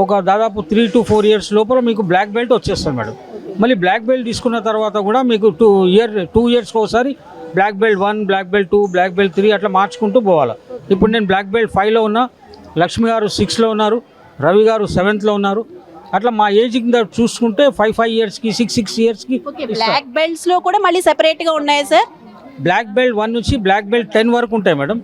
ఒక దాదాపు 3 to 4 years లోపల మీకు బ్లాక్ బెల్ట్ వచ్చేస్తుంది మేడం. మళ్ళీ బ్లాక్ బెల్ట్ తీసుకున్న తర్వాత కూడా మీకు 2 yearsకి ఒకసారి black belt 1, black belt 2, black belt 3 అట్లా మార్చుకుంటూ పోవాలి. ఇప్పుడు నేను బ్లాక్ బెల్ట్ 5లో ఉన్నా, లక్ష్మి గారు 6లో ఉన్నారు, రవి గారు 7thలో ఉన్నారు. అట్లా మా ఏజ్ చూసుకుంటే 5 yearsకి 6 yearsకి. బ్లాక్ బెల్ట్స్లో కూడా మళ్ళీ సెపరేట్గా ఉన్నాయా సార్? బ్లాక్ బెల్ట్ 1 నుంచి బ్లాక్ బెల్ట్ 10 వరకు ఉంటాయి మేడం.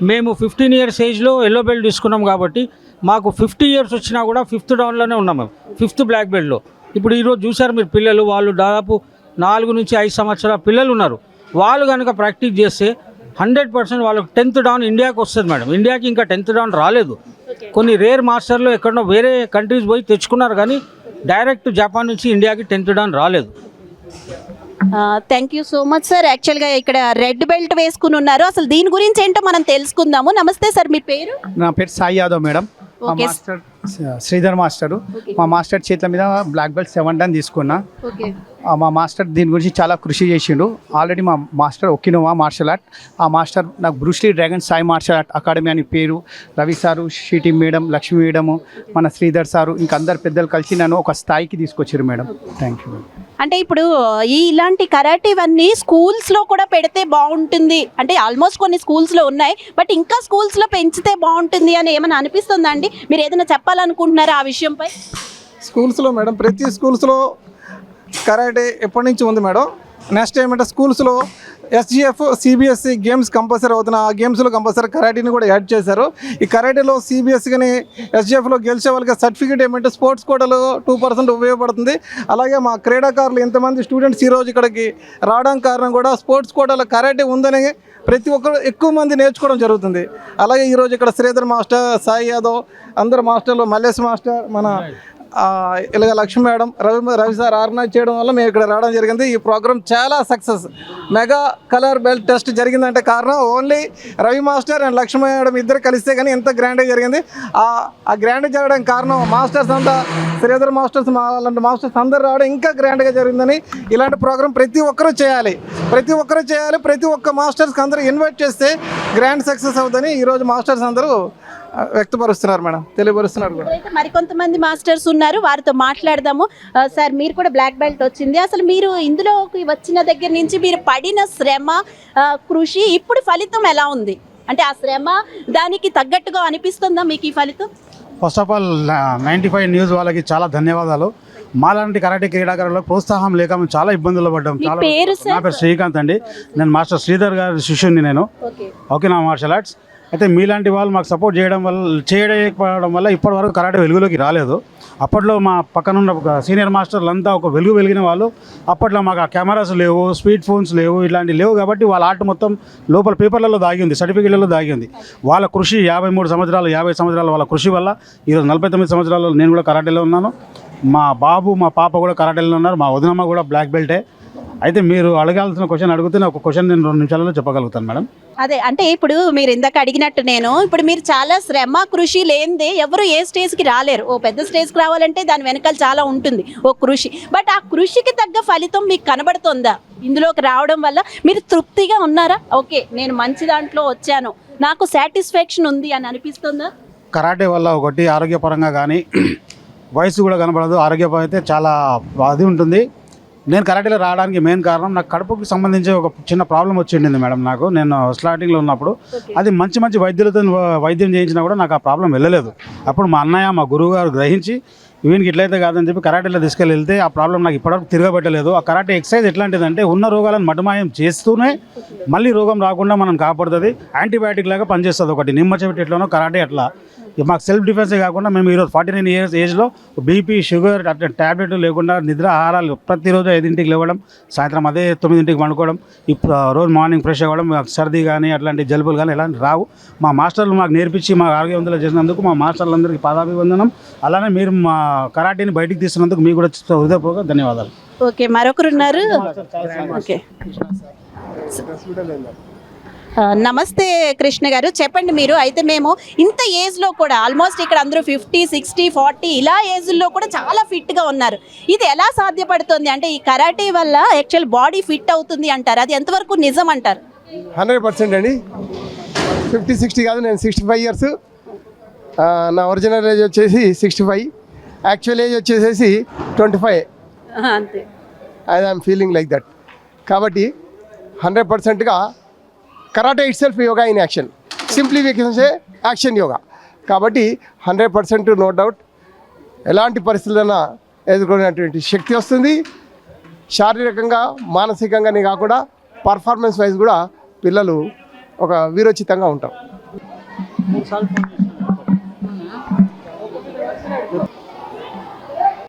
మేము 15 years ఏజ్లో ఎల్లో బెల్ట్ తీసుకున్నాం కాబట్టి మాకు 50 years వచ్చినా కూడా 5th డౌన్లోనే ఉన్నాం మేము, 5th బ్లాక్ బెల్ట్లో. ఇప్పుడు ఈరోజు చూసారు మీరు పిల్లలు, వాళ్ళు దాదాపు 4 నుంచి 5 సంవత్సరాల పిల్లలు ఉన్నారు. వాళ్ళు కనుక ప్రాక్టీస్ చేస్తే 100% వాళ్ళకి 10th డౌన్ ఇండియాకి వస్తుంది మేడం. ఇండియాకి ఇంకా 10th డౌన్ రాలేదు. కొన్ని రేర్ మాస్టర్లు ఎక్కడో వేరే కంట్రీస్ పోయి తెచ్చుకున్నారు, కానీ డైరెక్ట్ జపాన్ నుంచి ఇండియాకి 10th డౌన్ రాలేదు. Thank you so much sir. యాక్చువల్గా ఇక్కడ రెడ్ బెల్ట్ వేసుకుని ఉన్నారు. అసలు దీని గురించి ఏంటో మనం తెలుసుకుందాము. నమస్తే సార్, మీ పేరు? నా పేరు సాయి యాదవ్ మేడం. మా మాస్టర్ శ్రీధర్ మాస్టరు. మా మాస్టర్ చేతుల మీద బ్లాక్ బెల్ట్ 7 Dan తీసుకున్నా. మా మాస్టర్ దీని గురించి చాలా కృషి చేసిండు. ఆల్రెడీ మా మాస్టర్ ఒకినోవా మార్షల్ ఆర్ట్. ఆ మాస్టర్ నాకు Bruce Lee dragon Sai martial art academy అని పేరు. Ravi sir, she team madam, Lakshmi madam, మన శ్రీధర్ సారు, ఇంకా అందరు పెద్దలు కలిసి నన్ను ఒక స్థాయికి తీసుకొచ్చారు మేడం. Thank you. అంటే ఇప్పుడు ఇలాంటి కరాటీవన్నీ స్కూల్స్లో కూడా పెడితే బాగుంటుంది. అంటే ఆల్మోస్ట్ కొన్ని స్కూల్స్లో ఉన్నాయి, బట్ ఇంకా స్కూల్స్లో పెంచితే బాగుంటుంది అని ఏమైనా అనిపిస్తుందా అండి? మీరు ఏదైనా చెప్పాలనుకుంటున్నారా ఆ విషయంపై? స్కూల్స్లో మేడం, ప్రతి స్కూల్స్లో కరాటే ఎప్పటి నుంచి ఉంది మేడం. నెక్స్ట్ ఏమంటే స్కూల్స్లో SGF CBSE గేమ్స్ కంపల్సరీ అవుతున్నా. ఆ గేమ్స్లో కంపల్సరీ కరాటీని కూడా యాడ్ చేశారు. ఈ కరాటీలో CBSE కానీ SGFలో గెలిచే వాళ్ళకి సర్టిఫికేట్ ఏమంటే స్పోర్ట్స్ కోటాలో 2% ఉపయోగపడుతుంది. అలాగే మా క్రీడాకారులు ఎంతమంది స్టూడెంట్స్ ఈరోజు ఇక్కడికి రావడానికి కారణం కూడా స్పోర్ట్స్ కోటాలో కరాటే ఉందని ప్రతి ఒక్కరు ఎక్కువ మంది నేర్చుకోవడం జరుగుతుంది. అలాగే ఈరోజు ఇక్కడ శ్రీధర్ మాస్టర్, సాయి యాదవ్, అందరు మాస్టర్లు, మల్లేష్ మాస్టర్, మన ఇలాగ Lakshmi madam, Ravi sir organise చేయడం వల్ల మేము ఇక్కడ రావడం జరిగింది. ఈ ప్రోగ్రామ్ చాలా success. Mega colour belt test జరిగిందంటే కారణం only Ravi master and Lakshmi madam ఇద్దరు కలిస్తే కానీ ఎంత గ్రాండ్గా జరిగింది. ఆ గ్రాండ్గా జరగడానికి కారణం మాస్టర్స్ అంతా, శ్రీధర్ మాస్టర్స్, అలాంటి మాస్టర్స్ అందరు రావడం ఇంకా గ్రాండ్గా జరిగిందని. ఇలాంటి ప్రోగ్రామ్ ప్రతి ఒక్కరూ చేయాలి. ప్రతి ఒక్క మాస్టర్స్కి అందరూ ఇన్వైట్ చేస్తే గ్రాండ్ సక్సెస్ అవుతుందని ఈరోజు మాస్టర్స్ అందరూ వ్యక్తపరుస్తున్నారు మేడం, తెలియపరుస్తున్నారు కూడా. మరికొంతమంది మాస్టర్స్ ఉన్నారు, వారితో మాట్లాడదాము. సార్, మీరు కూడా బ్లాక్ బెల్ట్ వచ్చింది. అసలు మీరు ఇందులోకి వచ్చిన దగ్గర నుంచి మీరు పడిన శ్రమ, కృషి, ఇప్పుడు ఫలితం ఎలా ఉంది? అంటే ఆ శ్రమ దానికి తగ్గట్టుగా అనిపిస్తుందా మీకు ఈ ఫలితం? ఫస్ట్ ఆఫ్ ఆల్ 95 న్యూస్ వాళ్ళకి చాలా ధన్యవాదాలు. మాలాంటి కరాటే క్రీడాకారులకు ప్రోత్సాహం లేక మేము చాలా ఇబ్బందులు పడ్డాం. నా పేరు శ్రీకాంత్ అండి. నేను మాస్టర్ శ్రీధర్ గారి శిష్యుని. నేను ఓకే నా మార్షల్ ఆర్ట్స్. అయితే మీలాంటి వాళ్ళు మాకు సపోర్ట్ చేయకపోవడం వల్ల ఇప్పటివరకు కరాటే వెలుగులోకి రాలేదు. అప్పట్లో మా పక్కనున్న ఒక సీనియర్ మాస్టర్లు అంతా ఒక వెలిగిన వాళ్ళు. అప్పట్లో మాకు ఆ కెమెరాస్ లేవు, స్పీడ్ ఫోన్స్ లేవు, ఇట్లాంటివి లేవు. కాబట్టి వాళ్ళ ఆర్ట్ మొత్తం లోపల పేపర్లలో దాగి ఉంది, సర్టిఫికేట్లలో దాగి ఉంది. వాళ్ళ కృషి 53 సంవత్సరాలు 50 సంవత్సరాల వాళ్ళ కృషి వల్ల ఈరోజు 49 సంవత్సరాలు నేను కూడా కరాటేలో ఉన్నాను. మా బాబు మా పాప కూడా కరాటేలో ఉన్నారు. మా వదినమ్మ కూడా బ్లాక్ బెల్టే. అయితే మీరు అడగాల్సిన క్వశ్చన్ అడిగితే ఒక క్వశ్చన్ నేను 2 నిమిషాలలో చెప్పగలుగుతాను మేడం. అదే అంటే ఇప్పుడు మీరు ఇందాక అడిగినట్టు ఇప్పుడు మీరు చాలా శ్రమ కృషి లేనిదే ఎవరు ఏ స్టేజ్కి రాలేరు. ఓ పెద్ద స్టేజ్కి రావాలంటే దాని వెనకాల చాలా ఉంటుంది ఓ కృషి. బట్ ఆ కృషికి తగ్గ ఫలితం మీకు కనబడుతుందా? ఇందులోకి రావడం వల్ల మీరు తృప్తిగా ఉన్నారా? ఓకే, నేను మంచి దాంట్లో వచ్చాను, నాకు సాటిస్ఫాక్షన్ ఉంది అని అనిపిస్తుందా? కరాటే వల్ల ఒకటి ఆరోగ్యపరంగా కానీ వయసు కూడా కనబడదు. ఆరోగ్యపరంగా అయితే చాలా అది ఉంటుంది. నేను కరాటేలో రావడానికి మెయిన్ కారణం నాకు కడుపుకి సంబంధించి ఒక చిన్న ప్రాబ్లం వచ్చిండింది మేడం. నేను స్టార్టింగ్లో ఉన్నప్పుడు అది మంచి వైద్యులతో వైద్యం చేయించినా కూడా నాకు ఆ ప్రాబ్లం వెళ్ళలేదు. అప్పుడు మా అన్నయ్య మా గురువు గారు గ్రహించి వీనికి ఇట్లయితే కాదని చెప్పి కరాటేలో తీసుకెళ్తే ఆ ప్రాబ్లం నాకు ఇప్పటివరకు తిరగబెట్టలేదు. ఆ కరాటే ఎక్సర్సైజ్ ఎట్లాంటిదంటే ఉన్న రోగాలను మటుమాయం చేస్తూనే మళ్ళీ రోగం రాకుండా మనం కాపాడుతుంది. యాంటీబయాటిక్ లాగా పనిచేస్తుంది. ఒకటి నిమ్మ చెవిటి ఎట్లనో కరాటే అట్లా మాకు సెల్ఫ్ డిఫెన్సే కాకుండా మేము ఈరోజు 49 ఇయర్స్ ఏజ్లో బీపీ షుగర్ అట్లా ట్యాబ్లెట్ లేకుండా నిద్ర ఆహారాలు ప్రతిరోజు 5ంటికి లేవడం, సాయంత్రం అదే 9ంటికి పండుకోవడం, ఇప్పుడు రోజు మార్నింగ్ ఫ్రెష్ అవ్వడం, సర్ది కానీ అట్లాంటి జలుబులు కానీ ఎలాంటి రావు. మా మాస్టర్లు మాకు నేర్పించి మా ఆరోగ్యవంతులు చేసినందుకు మా మాస్టర్లందరికీ పాదాభివందనం. అలానే మీరు మా కరాటేని బయటికి తీస్తున్నందుకు మీకు కూడా హృదయపూర్వక ధన్యవాదాలు. ఓకే, మరొకరు ఉన్నారు. ఓకే, నమస్తే కృష్ణ గారు, చెప్పండి మీరు. అయితే మేము ఇంత ఏజ్లో కూడా ఆల్మోస్ట్ ఇక్కడ అందరూ 50, 60, 40 ఇలా ఏజ్లో కూడా చాలా ఫిట్గా ఉన్నారు. ఇది ఎలా సాధ్యపడుతుంది? అంటే ఈ కరాటే వల్ల యాక్చువల్ బాడీ ఫిట్ అవుతుంది అంటారు, అది ఎంతవరకు నిజం అంటారు? 100% అండి. 50, 60 కాదు, నేను 65 ఇయర్స్. నా ఒరిజినల్ ఏజ్ వచ్చేసి 65, యాక్చువల్ ఏజ్ వచ్చేసేసి 25. అంతే, ఐఎమ్ ఫీలింగ్ లైక్ దట్. కాబట్టి 100%గా karate it self yoga in action, సింప్లిఫికేషన్సే యాక్షన్ యోగా. కాబట్టి 100% నో డౌట్ ఎలాంటి పరిస్థితులైనా ఎదుర్కొనేటువంటి శక్తి వస్తుంది. శారీరకంగా మానసికంగానే కాకుండా పర్ఫార్మెన్స్ వైజ్ కూడా పిల్లలు ఒక వీరోచితంగా ఉంటారు.